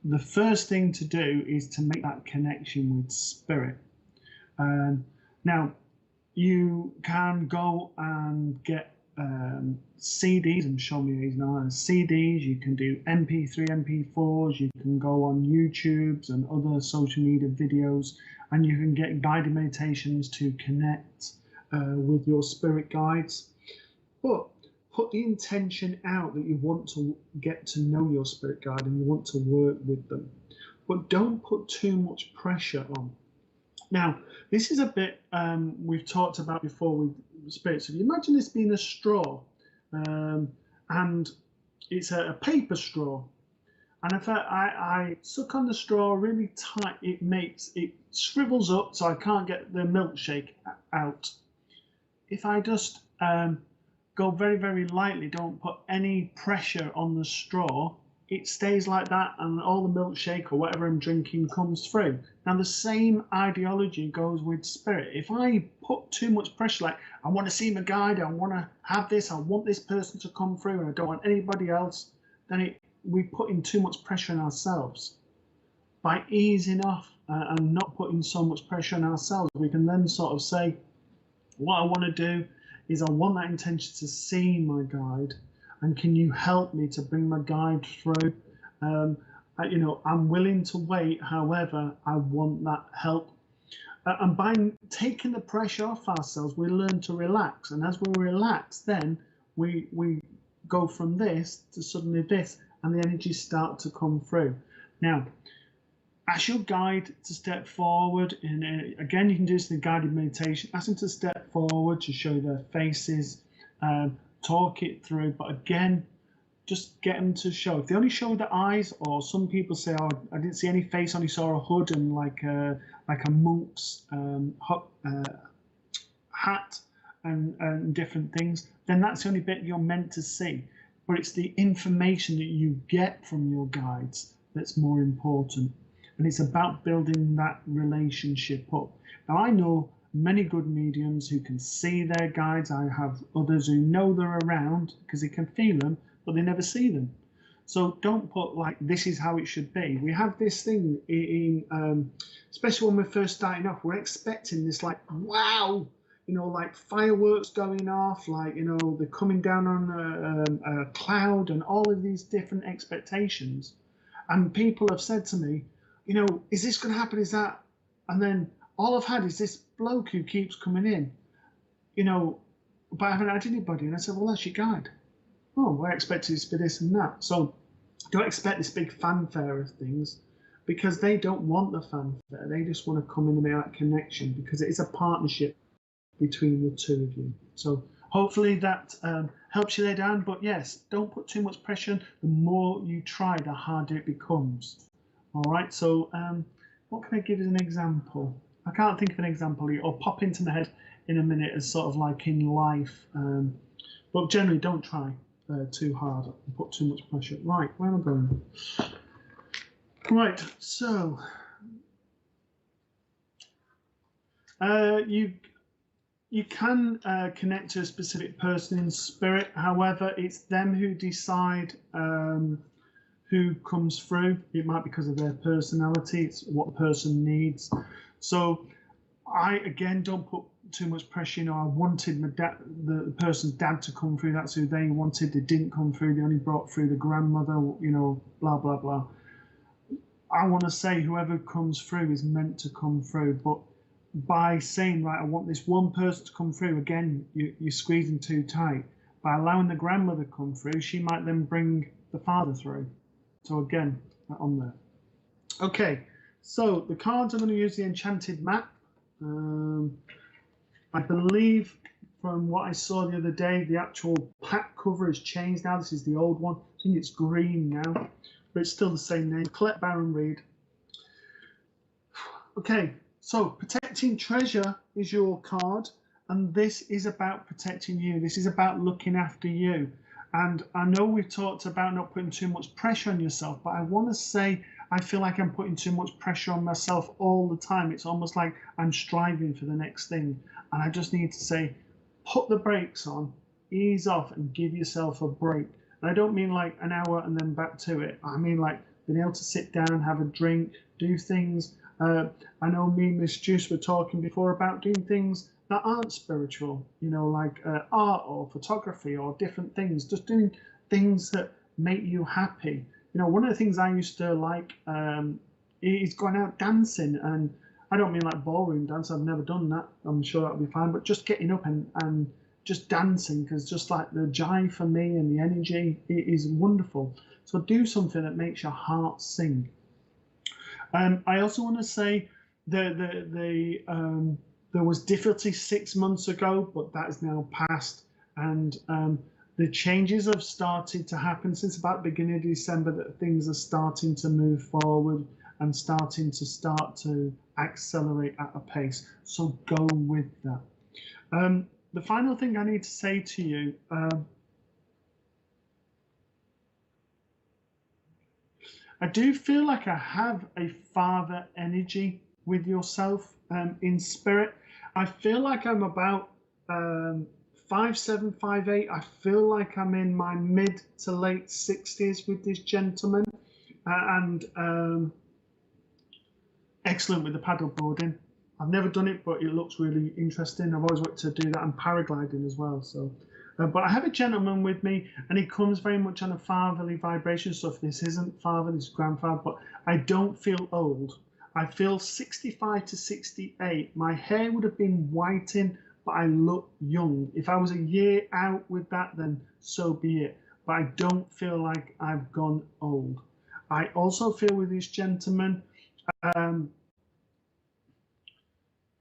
The first thing to do is to make that connection with spirit. Now, you can go and get CDs, and show me these now. CDs, you can do MP3, MP4s, you can go on YouTubes and other social media videos, and you can get guided meditations to connect with your spirit guides. But put the intention out that you want to get to know your spirit guide and you want to work with them. But don't put too much pressure on. Now, this is a bit we've talked about before with spirits. So if you imagine this being a straw, and it's a paper straw, and if I suck on the straw really tight, it shrivels up, so I can't get the milkshake out. If I just go very, very lightly, don't put any pressure on the straw, it stays like that, and all the milkshake or whatever I'm drinking comes through. Now, the same ideology goes with spirit. If I put too much pressure, like I want to see my guide, I want to have this, I want this person to come through, and I don't want anybody else, then we put in too much pressure on ourselves. By easing off and not putting so much pressure on ourselves, we can then sort of say, what I want to do is I want that intention to see my guide, and can you help me to bring my guide through? You know, I'm willing to wait, however, I want that help. And by taking the pressure off ourselves, we learn to relax. And as we relax, then we go from this to suddenly this, and the energies start to come through. Now, ask your guide to step forward. And again, you can do this in a guided meditation. Ask them to step forward to show their faces, talk it through. But again, just get them to show. If they only show the eyes, or some people say, "Oh, I didn't see any face, only saw a hood and like a monk's hat and different things," then that's the only bit you're meant to see. But it's the information that you get from your guides that's more important. And it's about building that relationship up. Now, I know many good mediums who can see their guides. I have others who know they're around because they can feel them, but they never see them. So don't put like, this is how it should be. We have this thing in especially when we're first starting off, we're expecting this like, wow, you know, like fireworks going off, like, you know, they're coming down on a cloud, and all of these different expectations. And people have said to me, you know, is this going to happen? Is that? And then all I've had is this bloke who keeps coming in, you know, but I haven't had anybody. And I said, well, that's your guide. Oh, we're expecting it to be this and that. So don't expect this big fanfare of things, because they don't want the fanfare. They just want to come in and make that connection, because it is a partnership between the two of you. So hopefully that helps you there, Dan. But yes, don't put too much pressure. The more you try, the harder it becomes. All right. So what can I give as an example? I can't think of an example here, or pop into my head in a minute as sort of like in life. But generally, don't try. too hard and put too much pressure. Right, where am I going? Right, so you can connect to a specific person in spirit. However, it's them who decide who comes through. It might be because of their personality. It's what the person needs. So I, again, don't put too much pressure. You know, I wanted my dad, the person's dad, to come through. That's who they wanted. They didn't come through. They only brought through the grandmother, you know, blah, blah, blah. I want to say whoever comes through is meant to come through. But by saying, right, I want this one person to come through, again, you're squeezing too tight. By allowing the grandmother to come through, she might then bring the father through. So again, on there. Okay, so the cards, I'm going to use the Enchanted map. I believe from what I saw the other day, the actual pack cover has changed now. This is the old one. I think it's green now, but it's still the same name. Colette Baron Reed. Okay, so protecting treasure is your card, and this is about protecting you. This is about looking after you. And I know we've talked about not putting too much pressure on yourself, but I want to say I feel like I'm putting too much pressure on myself all the time. It's almost like I'm striving for the next thing. And I just need to say, put the brakes on, ease off, and give yourself a break. And I don't mean like an hour and then back to it. I mean like being able to sit down, have a drink, do things. I know me and Miss Juice were talking before about doing things that aren't spiritual, you know, like art or photography or different things, just doing things that make you happy. You know, one of the things I used to like is going out dancing, and I don't mean like ballroom dance, I've never done that, I'm sure that'll be fine, but just getting up and just dancing, because just like the jive for me and the energy, it is wonderful. So do something that makes your heart sing. I also want to say there was difficulty 6 months ago, but that is now past, and the changes have started to happen since about the beginning of December, that things are starting to move forward and starting to accelerate at a pace. So go with that. The final thing I need to say to you, I do feel like I have a father energy with yourself in spirit. I feel like I'm about 5'7", 5'8". I feel like I'm in my mid to late 60s with this gentleman, and excellent with the paddle boarding. I've never done it, but it looks really interesting. I've always wanted to do that, and paragliding as well. So, but I have a gentleman with me, and he comes very much on a fatherly vibration. So if this isn't father, this is grandfather. But I don't feel old. I feel 65 to 68. My hair would have been whiting, but I look young. If I was a year out with that, then so be it. But I don't feel like I've gone old. I also feel with this gentleman,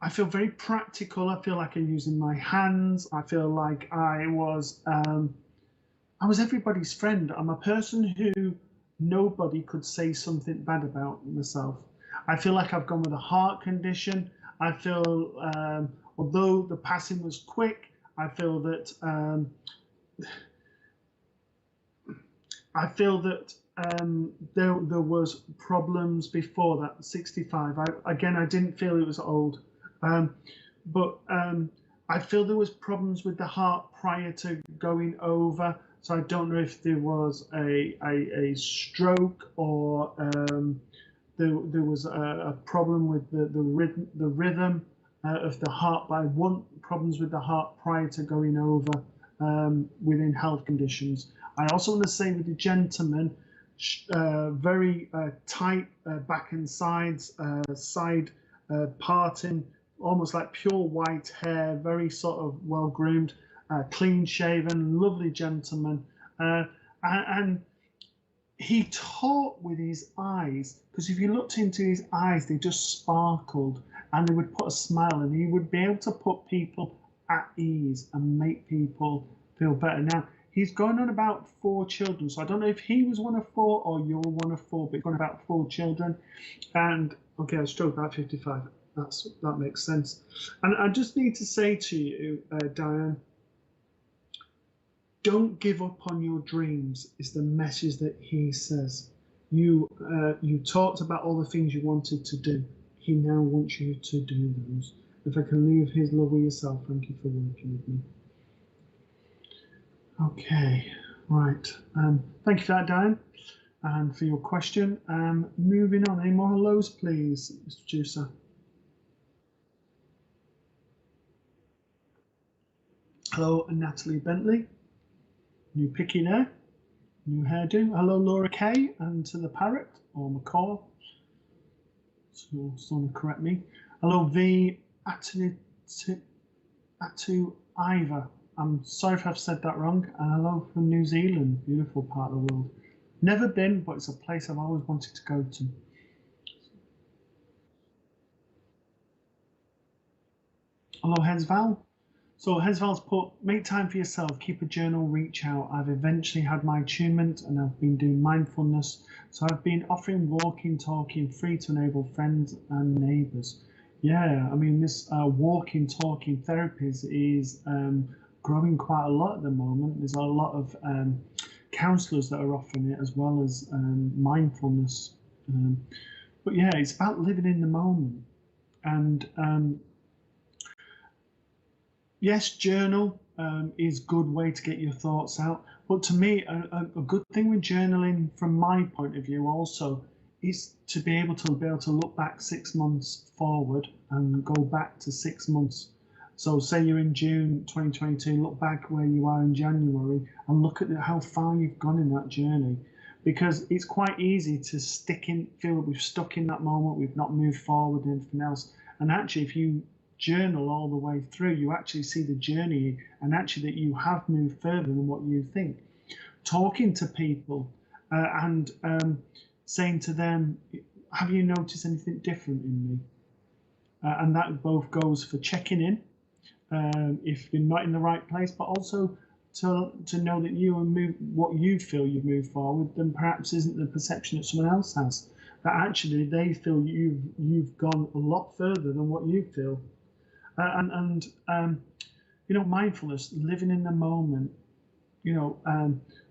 I feel very practical. I feel like I'm using my hands. I feel like I was everybody's friend. I'm a person who nobody could say something bad about myself. I feel like I've gone with a heart condition. I feel, although the passing was quick, I feel that there was problems before that. 65. Again, I didn't feel it was old, but I feel there was problems with the heart prior to going over. So I don't know if there was a stroke or there was a problem with the rhythm of the heart. But I want problems with the heart prior to going over within health conditions. I also want to say with the gentleman, very tight back and sides, side parting, almost like pure white hair, very sort of well groomed, clean shaven, lovely gentleman, and he taught with his eyes, because if you looked into his eyes, they just sparkled and they would put a smile, and he would be able to put people at ease and make people feel better. Now, he's going on about 4 children, so I don't know if he was one of 4 or you're one of 4, but he's going about 4 children. And okay, I stroke about 55. That makes sense. And I just need to say to you, Diane, don't give up on your dreams is the message that he says. You talked about all the things you wanted to do. He now wants you to do those. If I can leave his love with yourself, thank you for working with me. Okay, right. Thank you for that, Diane, and for your question. Moving on, any more hellos, please, Mr. Producer? Hello, Natalie Bentley. New picky there. New hairdo. Hello, Laura Kay, and to the parrot, or macaw. So someone correct me. Hello, V. Atu Iva. I'm sorry if I've said that wrong. And hello from New Zealand, beautiful part of the world. Never been, but it's a place I've always wanted to go to. Hello, Hesval. So Hesval's put, make time for yourself, keep a journal, reach out. I've eventually had my attunement and I've been doing mindfulness. So I've been offering walking, talking, free to enable friends and neighbours. Yeah, I mean, this walking, talking therapies is growing quite a lot at the moment. There's a lot of counsellors that are offering it, as well as mindfulness. But yeah, it's about living in the moment. And yes, journal is a good way to get your thoughts out. But to me, a good thing with journaling, from my point of view also, is to be able to look back 6 months forward and go back to 6 months. So say you're in June 2022, look back where you are in January and look at how far you've gone in that journey. Because it's quite easy to feel that we've stuck in that moment, we've not moved forward and anything else. And actually, if you journal all the way through, you actually see the journey and actually that you have moved further than what you think. Talking to people and saying to them, have you noticed anything different in me? And that both goes for checking in if you're not in the right place, but also to know that what you feel you've moved forward, then perhaps isn't the perception that someone else has. That actually they feel you've gone a lot further than what you feel. And mindfulness, living in the moment.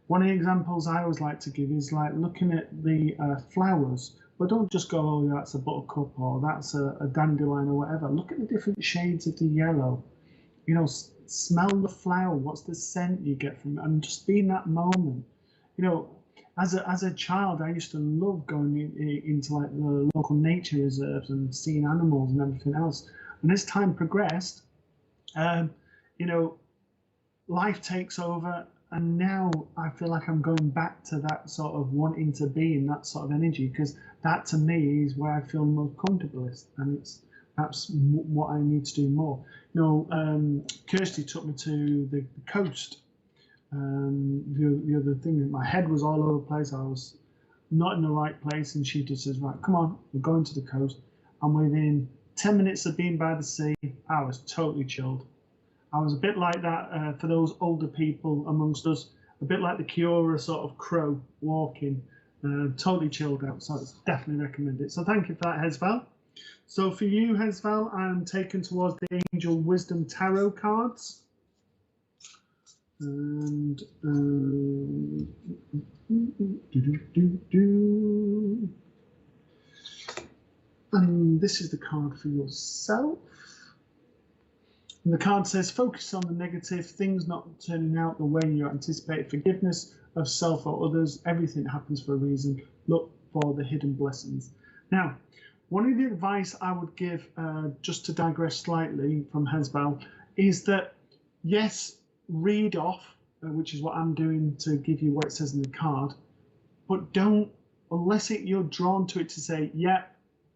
One of the examples I always like to give is like looking at the flowers, but don't just go, oh, that's a buttercup or that's a dandelion or whatever. Look at the different shades of the yellow. Smell the flower. What's the scent you get from it? And just be in that moment. As a child, I used to love going into like the local nature reserves and seeing animals and everything else. And as time progressed, life takes over, and now I feel like I'm going back to that sort of wanting to be in that sort of energy, because that to me is where I feel most comfortablest, and it's perhaps what I need to do more. Kirsty took me to the coast. The other thing, my head was all over the place. I was not in the right place, and she just says, right, come on, we're going to the coast. And within 10 minutes of being by the sea, I was totally chilled. I was a bit like that for those older people amongst us, a bit like the Kiora sort of crow walking, totally chilled out. So it's definitely recommended. So thank you for that, Hesval. So for you, Hesval, I'm taken towards the Angel Wisdom Tarot cards. And and this is the card for yourself. And the card says, focus on the negative, things not turning out the way you anticipate, forgiveness of self or others, everything happens for a reason, look for the hidden blessings. Now, one of the advice I would give, just to digress slightly from Hesval, is that, yes, read off, which is what I'm doing to give you what it says in the card, but don't, unless you're drawn to it to say, yeah,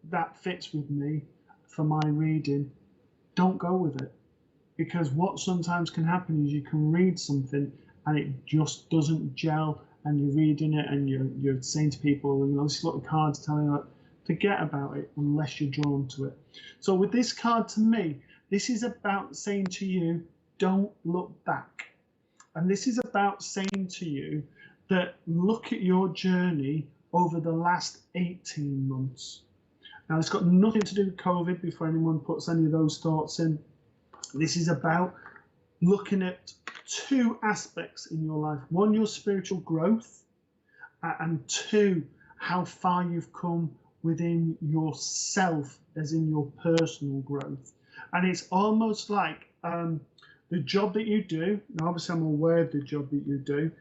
that fits with me for my reading, don't go with it. Because what sometimes can happen is you can read something and it just doesn't gel, and you're reading it and you're saying to people, this is what the card's telling you, forget about it unless you're drawn to it. So with this card, to me, this is about saying to you, don't look back. And this is about saying to you that look at your journey over the last 18 months. Now, it's got nothing to do with COVID before anyone puts any of those thoughts in. This is about looking at two aspects in your life. One, your spiritual growth, and two, how far you've come within yourself, as in your personal growth. And it's almost like the job that you do, and obviously I'm aware of the job that you do,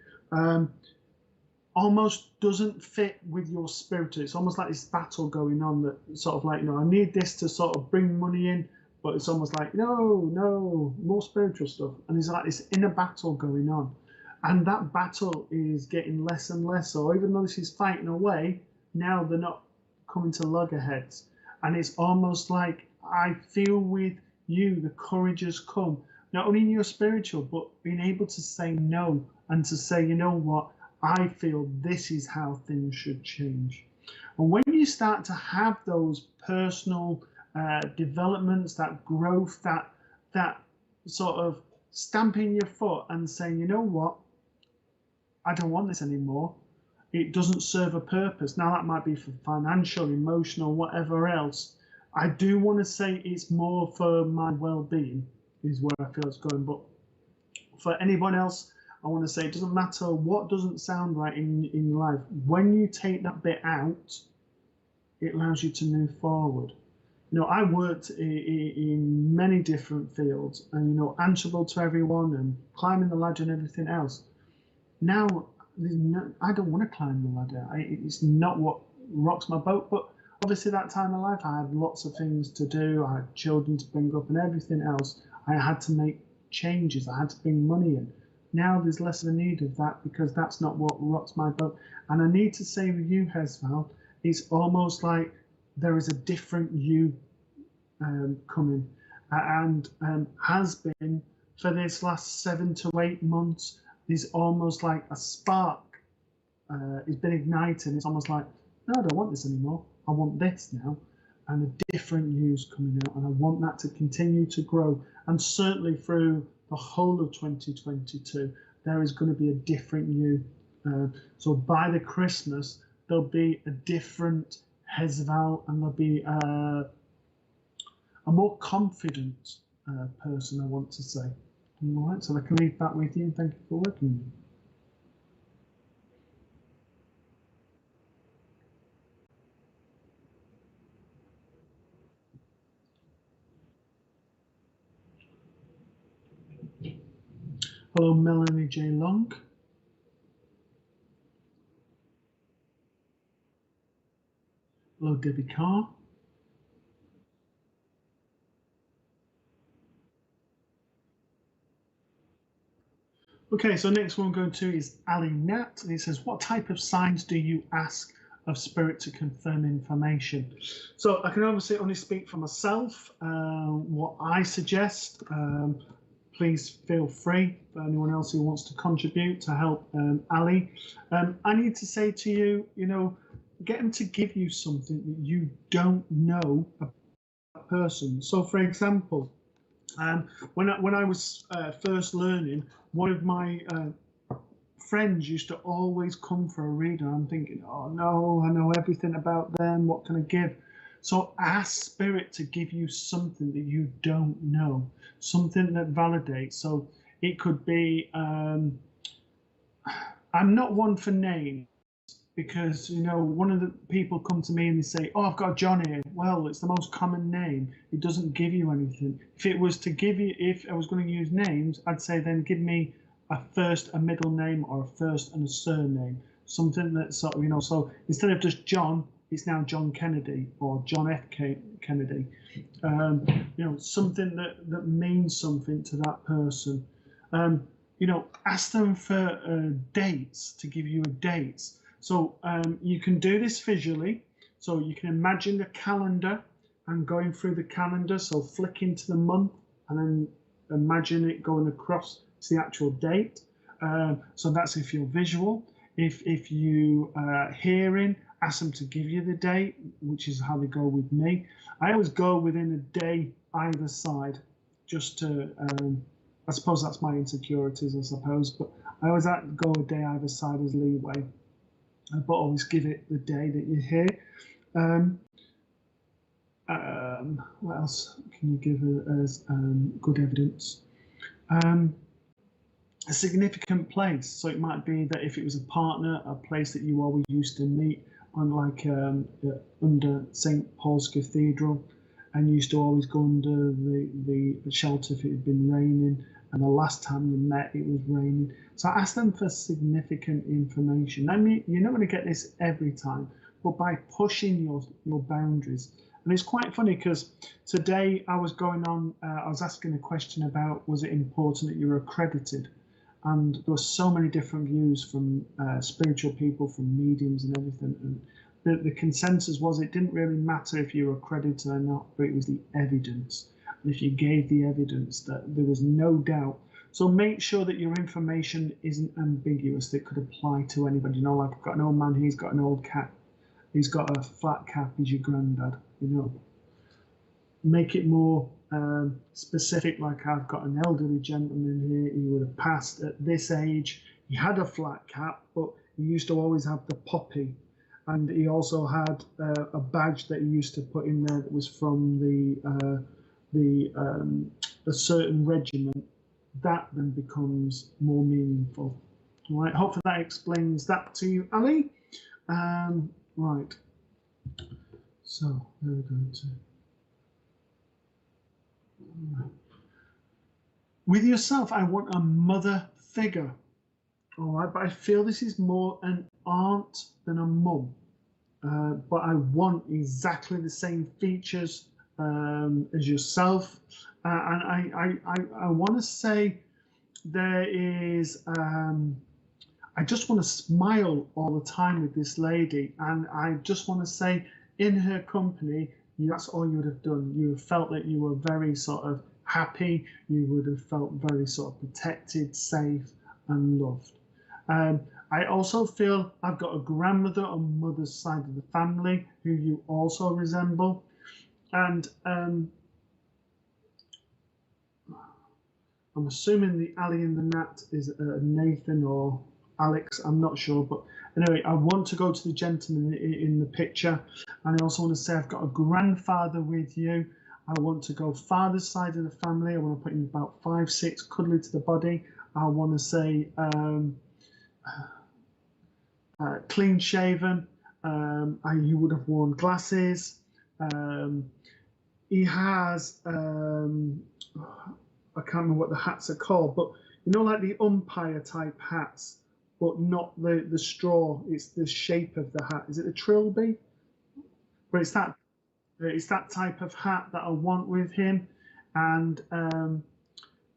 almost doesn't fit with your spirit. It's almost like this battle going on that sort of like, I need this to sort of bring money in, but it's almost like, no, more spiritual stuff. And it's like this inner battle going on. And that battle is getting less and less. So even though this is fighting away, now they're not coming to loggerheads. And it's almost like I feel with you, the courage has come, not only in your spiritual, but being able to say no and to say, you know what, I feel this is how things should change. And when you start to have those personal developments, that growth, that sort of stamping your foot and saying, you know what, I don't want this anymore. It doesn't serve a purpose. Now that might be for financial, emotional, whatever else. I do want to say it's more for my well-being is where I feel it's going. But for anyone else, I want to say it doesn't matter what doesn't sound right in your life. When you take that bit out, it allows you to move forward. I worked in many different fields and, answerable to everyone and climbing the ladder and everything else. Now, I don't want to climb the ladder. It's not what rocks my boat. But obviously that time of life, I had lots of things to do. I had children to bring up and everything else. I had to make changes. I had to bring money in. Now there's less of a need of that because that's not what rocks my boat. And I need to say with you, Hezval, it's almost like there is a different you coming and has been for this last 7 to 8 months. There's almost like a spark has been ignited. It's almost like, no, I don't want this anymore. I want this now. And a different you's coming out. And I want that to continue to grow. And certainly through the whole of 2022, there is going to be a different you. So by the Christmas, there'll be a different Hezval, and there'll be a more confident person, I want to say. All right, so I can leave that with you, and thank you for working with me. Hello, Melanie J. Long. Hello, Debbie Carr. Okay, so next one I'm going to is Ali Nat. And he says, what type of signs do you ask of spirit to confirm information? So I can obviously only speak for myself. What I suggest, please feel free for anyone else who wants to contribute to help Ali. I need to say to you, get them to give you something that you don't know about a person. So for example, when I was first learning, one of my friends used to always come for a reader. I'm thinking, oh no, I know everything about them. What can I give? So ask spirit to give you something that you don't know, something that validates. So it could be, I'm not one for names, because one of the people come to me and they say, oh, I've got John here. Well, it's the most common name. It doesn't give you anything. If it was to give you, if I was going to use names, I'd say then give me a first, a middle name, or a first and a surname, something that sort of, so instead of just John, it's now John Kennedy or John F. Kennedy, something that means something to that person. Ask them for dates, to give you dates. So you can do this visually. So you can imagine the calendar and going through the calendar. So flick into the month and then imagine it going across to the actual date. So that's if you're visual. If you hearing, ask them to give you the date, which is how they go with me. I always go within a day either side, just to, I suppose that's my insecurities, I suppose, but I always go a day either side as leeway. But always give it the day that you're here. What else can you give as good evidence? a significant place. So it might be that if it was a partner, a place that you always used to meet on, like under St. Paul's Cathedral, and you used to always go under the shelter if it had been raining, and the last time you met it was raining. So ask them for significant information. I mean, you're not going to get this every time, but by pushing your boundaries. And it's quite funny because today I was going on, I was asking a question about, was it important that you were accredited? And there were so many different views from spiritual people, from mediums and everything. And the consensus was it didn't really matter if you were accredited or not, but it was the evidence. And if you gave the evidence, that there was no doubt. So make sure that your information isn't ambiguous, that could apply to anybody. You know, like I've got an old man, he's got an old cat. He's got a flat cap, he's your granddad, you know. Make it more specific, like I've got an elderly gentleman here, he would have passed at this age, he had a flat cap, but he used to always have the poppy, and he also had a badge that he used to put in there that was from a certain regiment. That then becomes more meaningful. All right, hopefully that explains that to you, Ali. Right, so we're going to with yourself, I want a mother figure. All right, but I feel this is more an aunt than a mum. But I want exactly the same features as yourself. And I want to say there is, I just want to smile all the time with this lady. And I just want to say, in her company, that's all you would have done. You felt that you were very sort of happy. You would have felt very sort of protected, safe, and loved. I also feel I've got a grandmother on mother's side of the family who you also resemble. And I'm assuming the Ali and the Nat is Nathan or Alex, I'm not sure, but anyway, I want to go to the gentleman in the picture, and I also want to say I've got a grandfather with you. I want to go father's side of the family. I want to put him about 5'6", cuddly to the body. I want to say clean shaven. He would have worn glasses. He has I can't remember what the hats are called, but you know, like the umpire type hats, but not the straw. It's the shape of the hat. Is it a trilby? But it's that type of hat that I want with him. And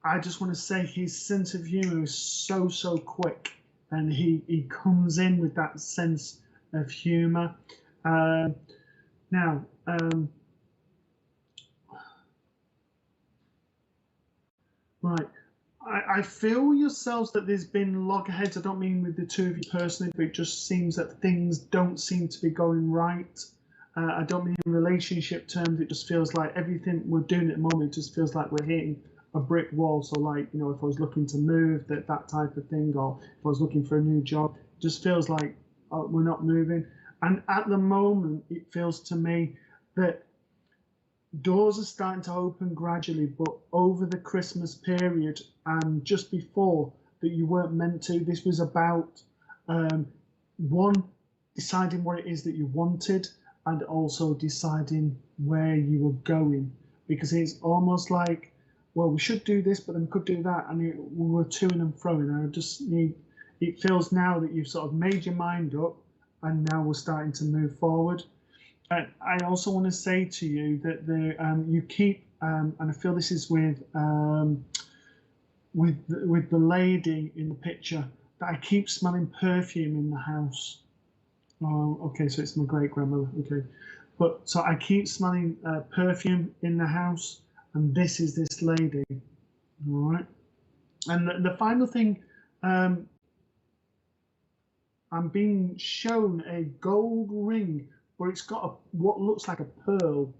I just want to say his sense of humor is so quick, and he comes in with that sense of humor. Now, right. I feel yourselves that there's been loggerheads. I don't mean with the two of you personally, but it just seems that things don't seem to be going right. I don't mean in relationship terms. It just feels like everything we're doing at the moment just feels like we're hitting a brick wall. So like, you know, if I was looking to move, that type of thing, or if I was looking for a new job, it just feels like we're not moving. And at the moment, it feels to me that doors are starting to open gradually, but over the Christmas period and just before that, you weren't meant to. This was about one, deciding what it is that you wanted, and also deciding where you were going, because it's almost like, well, we should do this, but then we could do that, and we were toing and froing. And I just need, it feels now that you've sort of made your mind up, and now we're starting to move forward. I also want to say to you that you keep, and I feel this is with the lady in the picture, that I keep smelling perfume in the house. Oh, okay, so it's my great grandmother. Okay, but so I keep smelling perfume in the house, and this is this lady. All right, and the final thing, I'm being shown a gold ring, where it's got what looks like a pearl.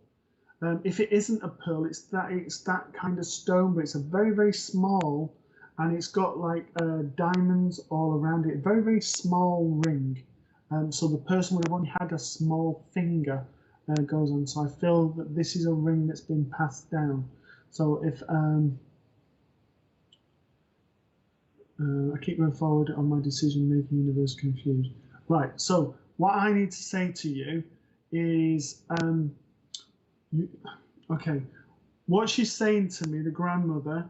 If it isn't a pearl, it's that kind of stone, but it's a very small, and it's got like diamonds all around it. Very, very small ring. So the person would have only had a small finger goes on. So I feel that this is a ring that's been passed down. So if I keep going forward on my decision-making universe confused. Right, so what I need to say to you is, okay, what she's saying to me, the grandmother,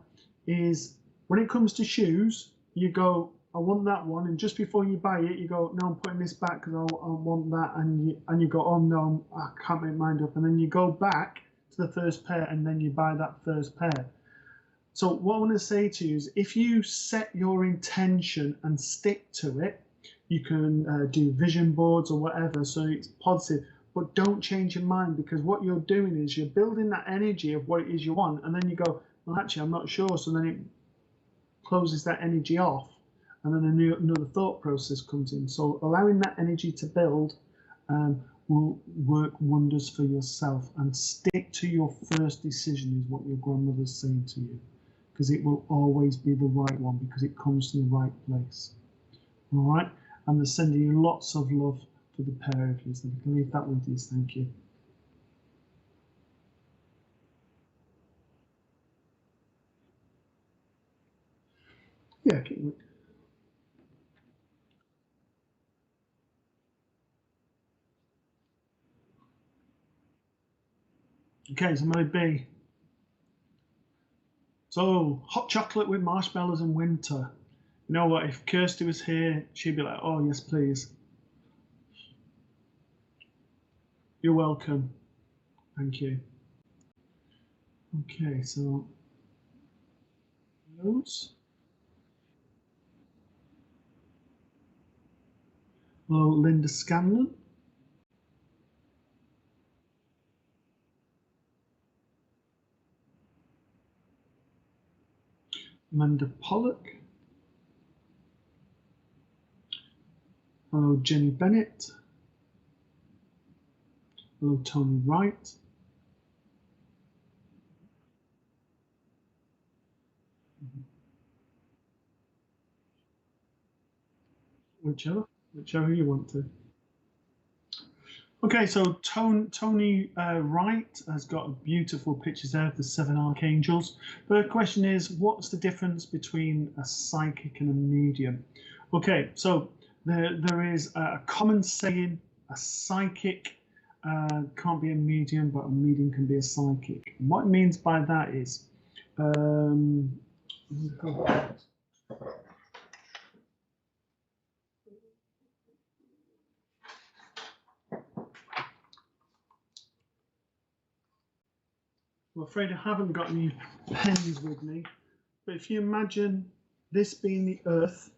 is when it comes to shoes, you go, I want that one, and just before you buy it, you go, no, I'm putting this back because I want that, and you go, oh no, I can't make mine up, and then you go back to the first pair, and then you buy that first pair. So what I want to say to you is, if you set your intention and stick to it, you can do vision boards or whatever, so it's positive, but don't change your mind, because what you're doing is you're building that energy of what it is you want, and then you go, well, actually, I'm not sure, so then it closes that energy off, and then another thought process comes in. So allowing that energy to build will work wonders for yourself, and stick to your first decision is what your grandmother's saying to you, because it will always be the right one, because it comes to the right place. All right, and they're sending you lots of love for the pair of you, so we can leave that with you. Thank you. Yeah, keep looking. Okay, so my B. So hot chocolate with marshmallows in winter. You know what? If Kirsty was here, she'd be like, "Oh yes, please." You're welcome. Thank you. Okay, so those. Hello, Linda Scanlon. Amanda Pollock. Hello, Jenny Bennett. Hello, Tony Wright. Whichever you want to. Okay, so Tony Wright has got beautiful pictures there of the 7 archangels. The question is, what's the difference between a psychic and a medium? Okay, so there is a common saying, a psychic can't be a medium, but a medium can be a psychic. And what it means by that is, I'm afraid I haven't got any pens with me, but if you imagine this being the Earth,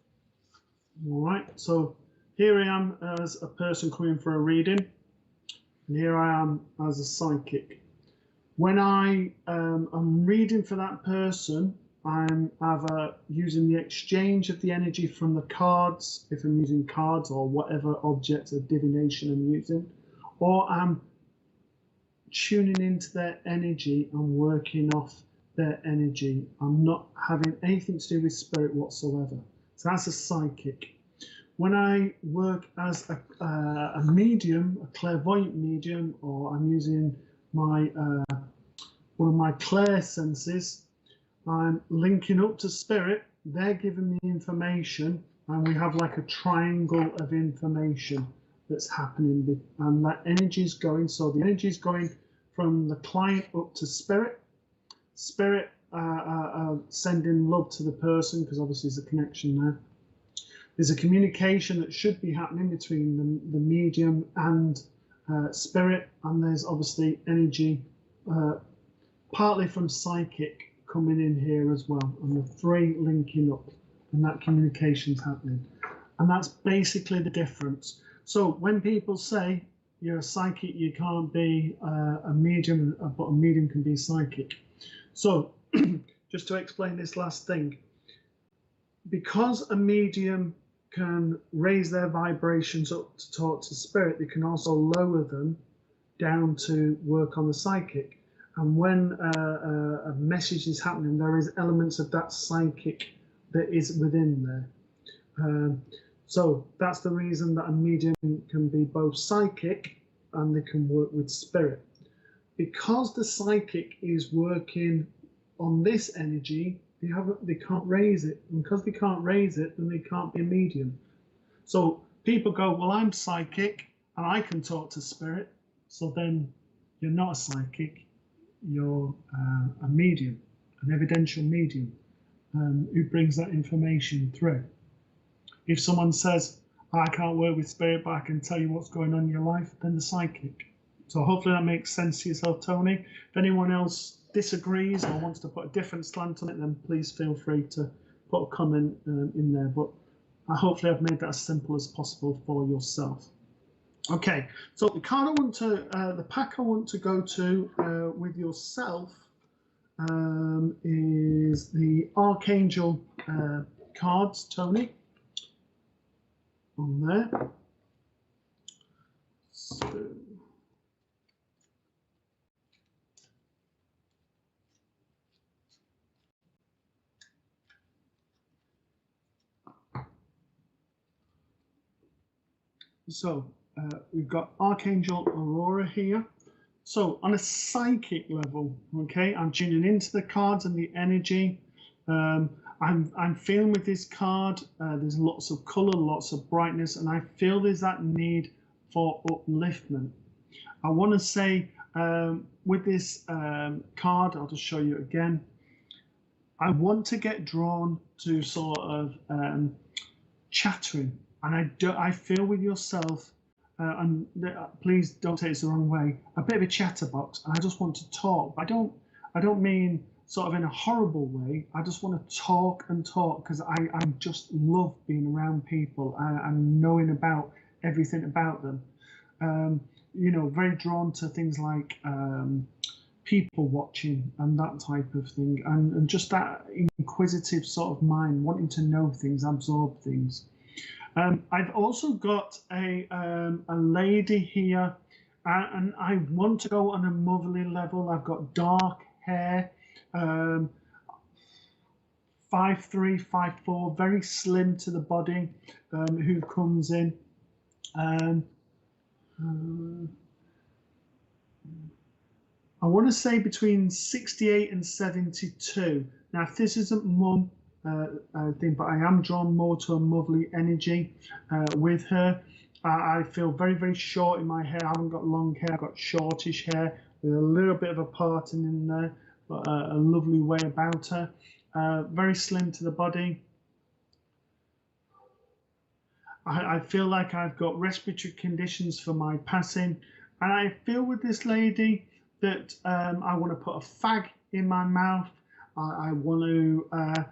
all right, so here I am as a person coming for a reading, and here I am as a psychic. When I am reading for that person, I'm either using the exchange of the energy from the cards, if I'm using cards or whatever object of divination I'm using, or I'm tuning into their energy and working off their energy. I'm not having anything to do with spirit whatsoever. So that's a psychic. When I work as a medium, a clairvoyant medium, or I'm using my one of my clair senses, I'm linking up to spirit, they're giving me information, and we have like a triangle of information that's happening, and that energy is going, so the energy is going from the client up to spirit. Spirit sending love to the person, because obviously there's a connection there. There's a communication that should be happening between the medium and spirit, and there's obviously energy partly from psychic coming in here as well, and the 3 linking up, and that communication's happening. And that's basically the difference. So when people say you're a psychic, you can't be a medium, but a medium can be psychic. So just to explain this last thing, because a medium can raise their vibrations up to talk to spirit, they can also lower them down to work on the psychic. And when a message is happening, there is elements of that psychic that is within there. So that's the reason that a medium can be both psychic and they can work with spirit. Because the psychic is working on this energy, they can't raise it, and because they can't raise it, then they can't be a medium. So people go, well, I'm psychic and I can talk to spirit. So then you're not a psychic, you're a medium, an evidential medium, who brings that information through. If someone says, I can't work with spirit, but I can tell you what's going on in your life, then the psychic. So hopefully that makes sense to yourself, Tony. If anyone else disagrees or wants to put a different slant on it, then please feel free to put a comment in there. But hopefully I've made that as simple as possible for yourself. Okay, so the card I want to, the pack I want to go to with yourself is the Archangel cards, Tony, on there. So we've got Archangel Aurora here. So on a psychic level, okay, I'm tuning into the cards and the energy. I'm feeling with this card, there's lots of color, lots of brightness, and I feel there's that need for upliftment. I want to say with this card, I'll just show you again. I want to get drawn to sort of chattering, and I feel with yourself, and please don't take this the wrong way, a bit of a chatterbox, and I just want to talk. I don't mean sort of in a horrible way. I just want to talk and talk because I just love being around people and knowing about everything about them. You know, very drawn to things like people watching and that type of thing, and just that inquisitive sort of mind, wanting to know things, absorb things. I've also got a lady here, and I want to go on a motherly level. I've got dark hair, 5'3", 5'4", very slim to the body, who comes in. I want to say between 68 and 72. Now, if this isn't mum thing, but I am drawn more to a motherly energy with her. I feel very, very short in my hair. I haven't got long hair. I've got shortish hair with a little bit of a parting in there, but a lovely way about her. Very slim to the body. I feel like I've got respiratory conditions for my passing, and I feel with this lady that I want to put a fag in my mouth. I want to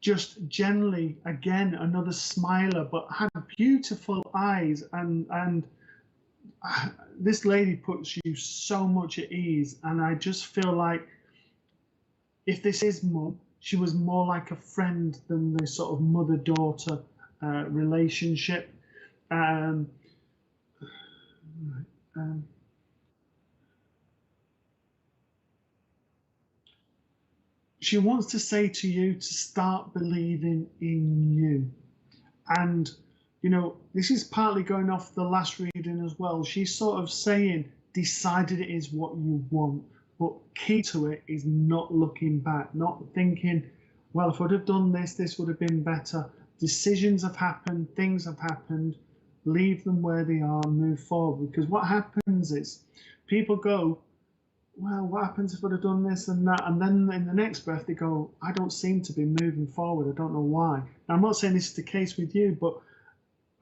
just generally, again, another smiler, but had beautiful eyes, and this lady puts you so much at ease, and I just feel like if this is mum, she was more like a friend than the sort of mother-daughter relationship. She wants to say to you to start believing in you. And, you know, this is partly going off the last reading as well. She's sort of saying, decided it is what you want. But key to it is not looking back, not thinking, well, if I would have done this, this would have been better. Decisions have happened, things have happened, leave them where they are and move forward. Because what happens is people go, well, what happens if I'd have done this and that? And then in the next breath, they go, I don't seem to be moving forward. I don't know why. Now, I'm not saying this is the case with you, but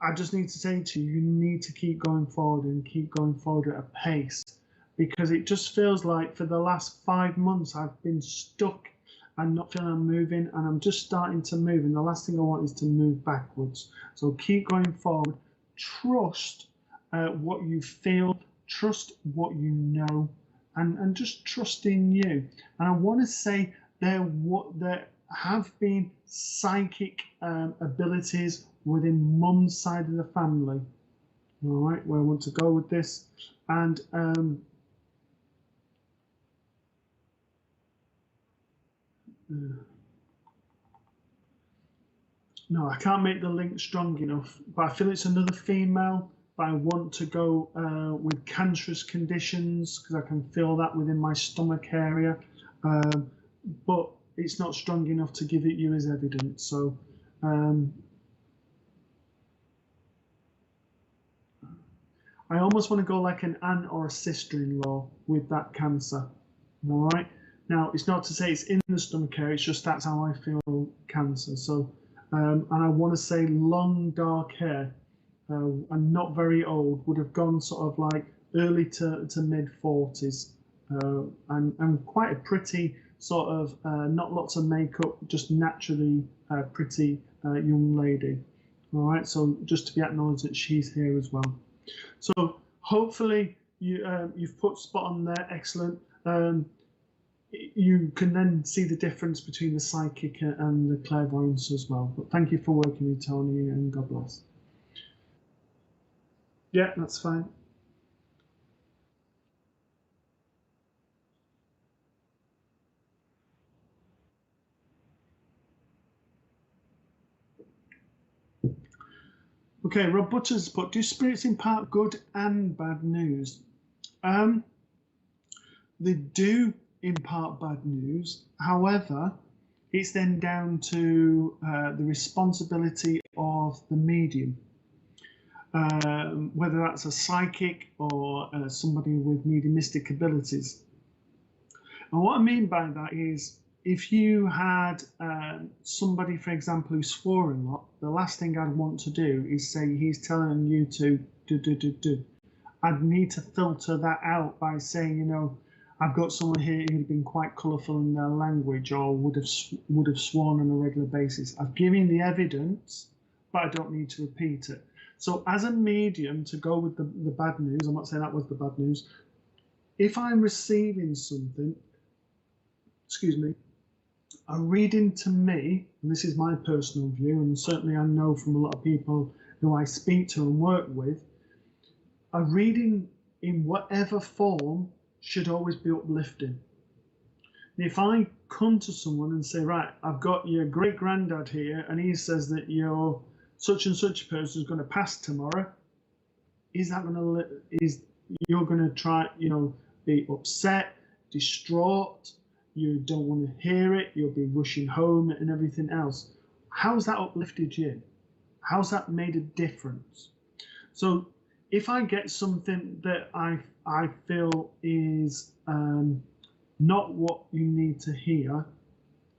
I just need to say to you, you need to keep going forward and keep going forward at a pace, because it just feels like for the last 5 months, I've been stuck and not feeling I'm moving, and I'm just starting to move. And the last thing I want is to move backwards. So keep going forward. Trust what you feel. Trust what you know. And just trust in you. And I want to say there have been psychic abilities within mum's side of the family. All right, where I want to go with this. And no, I can't make the link strong enough, but I feel it's another female. But I want to go with cancerous conditions because I can feel that within my stomach area. But it's not strong enough to give it you as evidence. So I almost want to go like an aunt or a sister-in-law with that Cancer. All right. Now, it's not to say it's in the stomach area, it's just that's how I feel Cancer. So, and I want to say long dark hair and not very old, would have gone sort of like early to mid 40s, and quite a pretty sort of, not lots of makeup, just naturally pretty young lady. All right. So just to be acknowledged that she's here as well. So hopefully you've put spot on there. Excellent. You can then see the difference between the psychic and the clairvoyance as well. But thank you for working with Tony, and God bless. Yeah, that's fine. Okay, Rob Butters put, do spirits impart good and bad news? They do impart bad news. However, it's then down to the responsibility of the medium, whether that's a psychic or somebody with mediumistic abilities. And what I mean by that is, if you had somebody, for example, who swore a lot, the last thing I'd want to do is say he's telling you to do. I'd need to filter that out by saying, you know, I've got someone here who'd been quite colourful in their language or would have sworn on a regular basis. I've given the evidence, but I don't need to repeat it. So as a medium, to go with the bad news, I'm not saying that was the bad news. If I'm receiving something, excuse me, a reading to me, and this is my personal view, and certainly I know from a lot of people who I speak to and work with, a reading in whatever form should always be uplifting. And if I come to someone and say, right, I've got your great granddad here, and he says that your such and such person is going to pass tomorrow, you're going to try, you know, be upset, distraught, you don't want to hear it, you'll be rushing home and everything else. How's that uplifted you? How's that made a difference? So if I get something that I feel is not what you need to hear,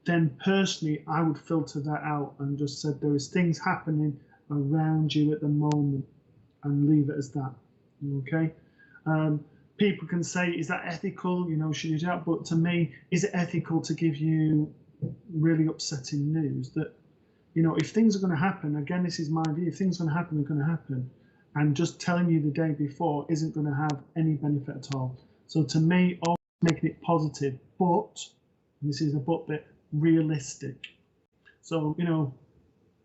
then personally I would filter that out and just said there is things happening around you at the moment, and leave it as that. Okay. People can say, is that ethical? You know, should you do that? But to me, is it ethical to give you really upsetting news that, you know, if things are going to happen, again, this is my view, if things are going to happen, they're going to happen. And just telling you the day before isn't going to have any benefit at all. So to me, always making it positive, but, and this is a but bit, realistic. So, you know,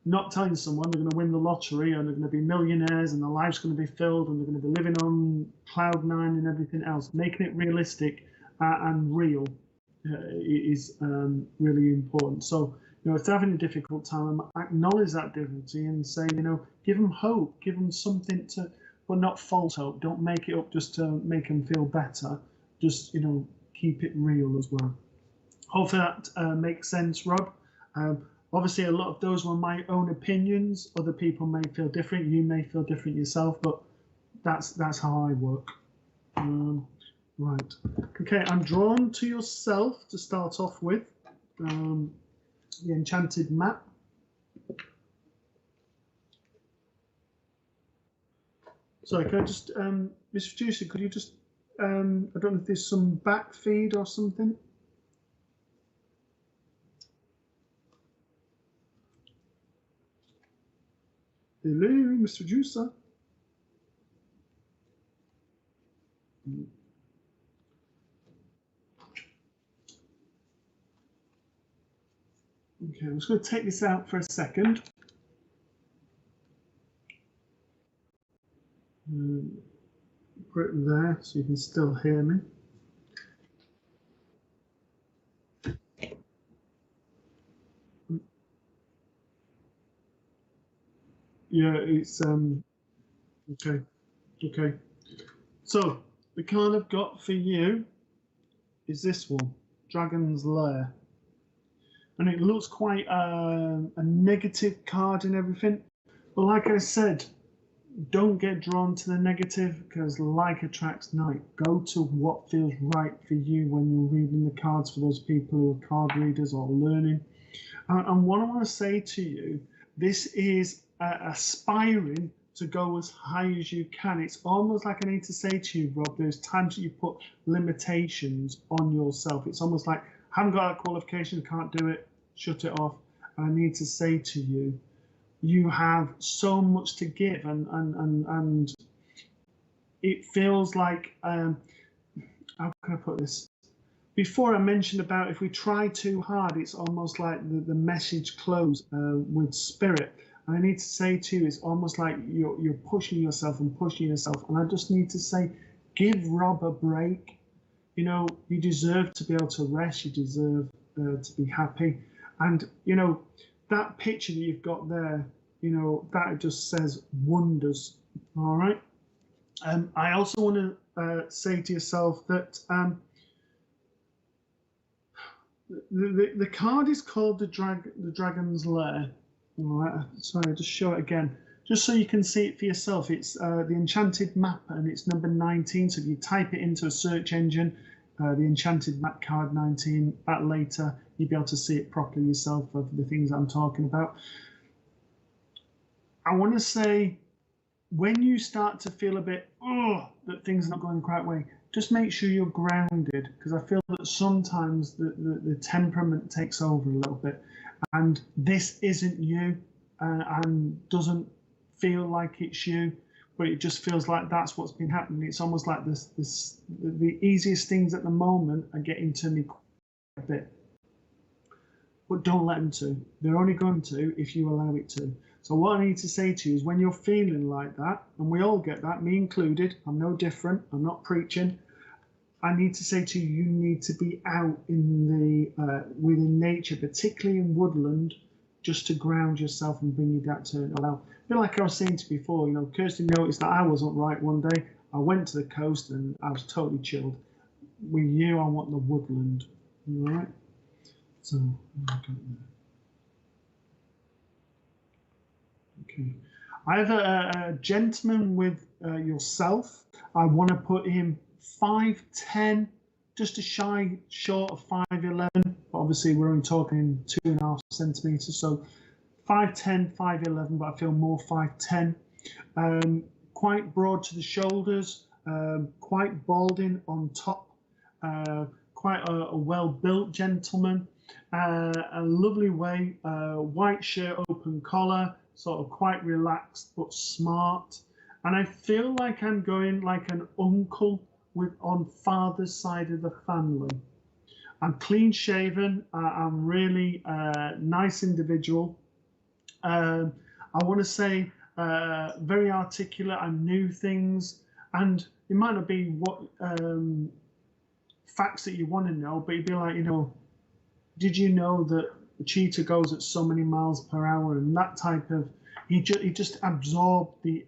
not telling someone they're going to win the lottery and they're going to be millionaires and their life's going to be filled and they're going to be living on cloud nine and everything else. Making it realistic and real is really important. So, you know, if they're having a difficult time, acknowledge that difficulty and say, you know, give them hope, give them something to, but not false hope. Don't make it up just to make them feel better. Just, you know, keep it real as well. Hopefully that makes sense, Rob. Obviously, a lot of those were my own opinions. Other people may feel different. You may feel different yourself, but that's how I work. Right. Okay, I'm drawn to yourself to start off with. The Enchanted Map. Sorry, can I just, Mr. Producer, could you just, I don't know if there's some back feed or something. Hello, Mr. Producer. Okay, I'm just going to take this out for a second. Put it there so you can still hear me. Yeah, it's okay. So the card I've got for you is this one, Dragon's Lair. and it looks quite a negative card and everything. But like I said, don't get drawn to the negative, because like attracts like. Go to what feels right for you when you're reading the cards, for those people who are card readers or learning. And what I want to say to you, this is aspiring to go as high as you can. It's almost like I need to say to you, Rob, there's times that you put limitations on yourself. It's almost like, I haven't got that qualification, can't do it, shut it off. And I need to say to you, you have so much to give, and it feels like, how can I put this? Before I mentioned about if we try too hard, it's almost like the message close with spirit. And I need to say to you, it's almost like you're pushing yourself and pushing yourself. And I just need to say, give Rob a break. You know, you deserve to be able to rest. You deserve to be happy. And, you know, that picture that you've got there, you know, that just says wonders. All right. I also want to say to yourself that the card is called the Dragon's Lair. All right. Sorry, I'll just show it again, just so you can see it for yourself. It's the Enchanted Map, and it's number 19. So if you type it into a search engine, the Enchanted Map card 19, that later, you'll be able to see it properly yourself of the things I'm talking about. I want to say, when you start to feel a bit, that things are not going quite way, just make sure you're grounded, because I feel that sometimes the temperament takes over a little bit, and this isn't you, and doesn't feel like it's you, but it just feels like that's what's been happening. It's almost like the easiest things at the moment are getting to me quite a bit. But don't let them to. They're only going to if you allow it to. So what I need to say to you is, when you're feeling like that, and we all get that, me included, I'm no different, I'm not preaching, I need to say to you, you need to be out in the within nature, particularly in woodland, just to ground yourself and bring you that to allow. I feel like I was saying to you before, you know, Kirsty noticed that I wasn't right one day. I went to the coast and I was totally chilled. With you, I want the woodland. All right? So, okay. I have a gentleman with yourself. I want to put him 5'10", just a shy short of 5'11". But obviously, we're only talking 2.5 centimeters. So 5'10", 5'11", but I feel more 5'10". Quite broad to the shoulders, quite balding on top, quite a well-built gentleman. A lovely way, white shirt, open collar, sort of quite relaxed but smart. And I feel like I'm going like an uncle on father's side of the family. I'm clean shaven. I'm really nice individual. I want to say very articulate. I knew things, and it might not be what facts that you want to know, but you'd be like, you know, did you know that a cheetah goes at so many miles per hour, and that type of, he just absorbed the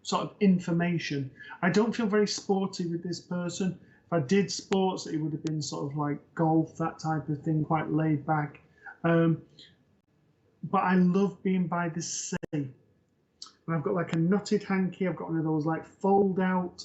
sort of information. I don't feel very sporty with this person. If I did sports, it would have been sort of like golf, that type of thing, quite laid back. But I love being by the sea. And I've got like a knotted hanky. I've got one of those like fold out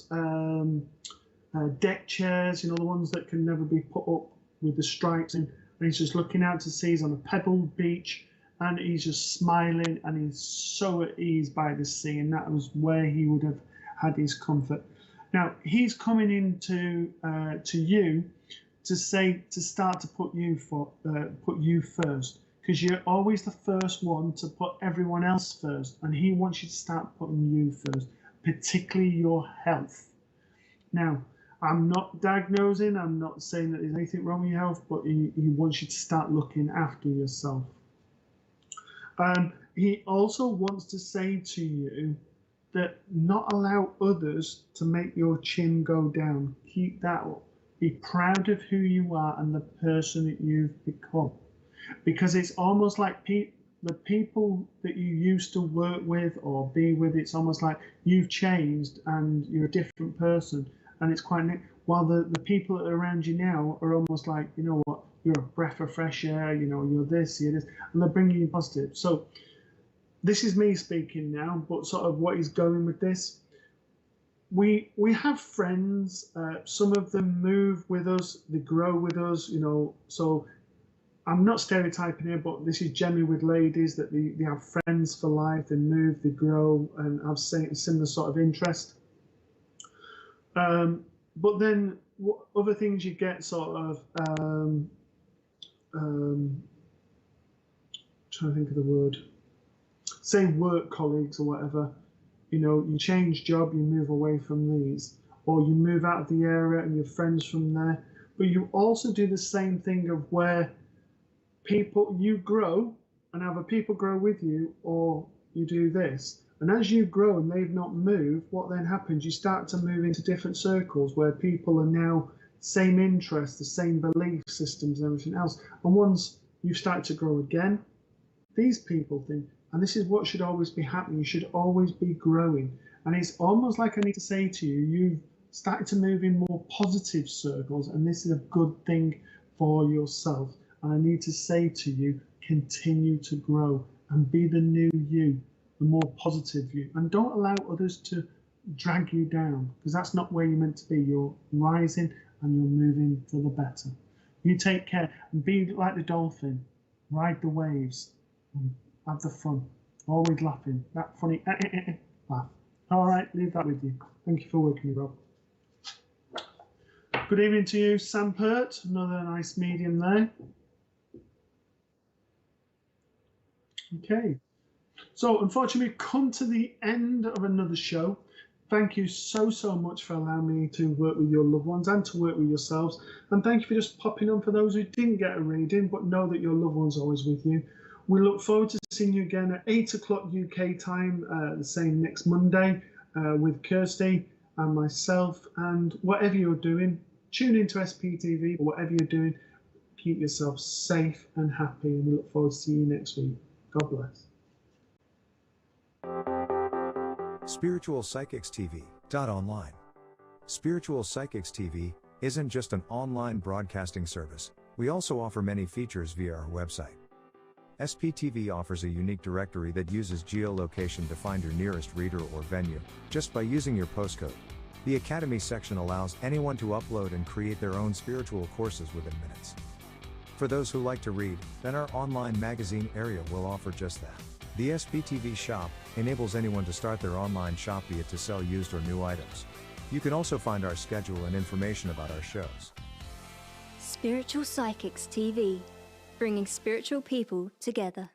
deck chairs, you know, the ones that can never be put up with the stripes in. And he's just looking out to sea. He's on a pebbled beach, and he's just smiling, and he's so at ease by the sea. And that was where he would have had his comfort. Now he's coming into to you to say, to start to put you first, because you're always the first one to put everyone else first, and he wants you to start putting you first, particularly your health. Now, I'm not diagnosing, I'm not saying that there's anything wrong with your health, but he wants you to start looking after yourself. He also wants to say to you that not allow others to make your chin go down. Keep that up. Be proud of who you are and the person that you've become. Because it's almost like the people that you used to work with or be with, it's almost like you've changed and you're a different person. And it's quite neat. while the people that are around you now are almost like, you know what, you're a breath of fresh air, you know, you're this, and they're bringing you positive. So this is me speaking now, but sort of what is going with this. We have friends, some of them move with us, they grow with us, you know, so I'm not stereotyping here, but this is generally with ladies, that they have friends for life, they move, they grow, and have similar sort of interest. But then other things you get sort of, trying to think of the word, say work colleagues or whatever, you know, you change job, you move away from these, or you move out of the area and you're friends from there. But you also do the same thing of where you grow, and either people grow with you or you do this. And as you grow and they've not moved, what then happens? You start to move into different circles where people are now same interests, the same belief systems and everything else. And once you start to grow again, these people think, and this is what should always be happening, you should always be growing. And it's almost like I need to say to you, you've started to move in more positive circles, and this is a good thing for yourself. And I need to say to you, continue to grow and be the new you, the more positive you. And don't allow others to drag you down, because that's not where you're meant to be. You're rising and you're moving for the better. You take care and be like the dolphin, ride the waves, and have the fun, always laughing, that funny laugh. All right, leave that with you. Thank you for working with me, Rob. Good evening to you, Sam Pert, another nice medium there. Okay, so unfortunately we've come to the end of another show. Thank you so much for allowing me to work with your loved ones and to work with yourselves. And thank you for just popping on for those who didn't get a reading, but know that your loved one's always with you. We look forward to seeing you again at 8 o'clock UK time, the same next Monday, with Kirsty and myself. And whatever you're doing, tune into SPTV, or whatever you're doing, keep yourself safe and happy. And we look forward to seeing you next week. God bless. Spiritual Psychics TV. Online. Spiritual Psychics TV isn't just an online broadcasting service. We also offer many features via our website. SPTV offers a unique directory that uses geolocation to find your nearest reader or venue, just by using your postcode. The Academy section allows anyone to upload and create their own spiritual courses within minutes. For those who like to read, then our online magazine area will offer just that. The SPTV shop enables anyone to start their online shop, be it to sell used or new items. You can also find our schedule and information about our shows. Spiritual Psychics TV, bringing spiritual people together.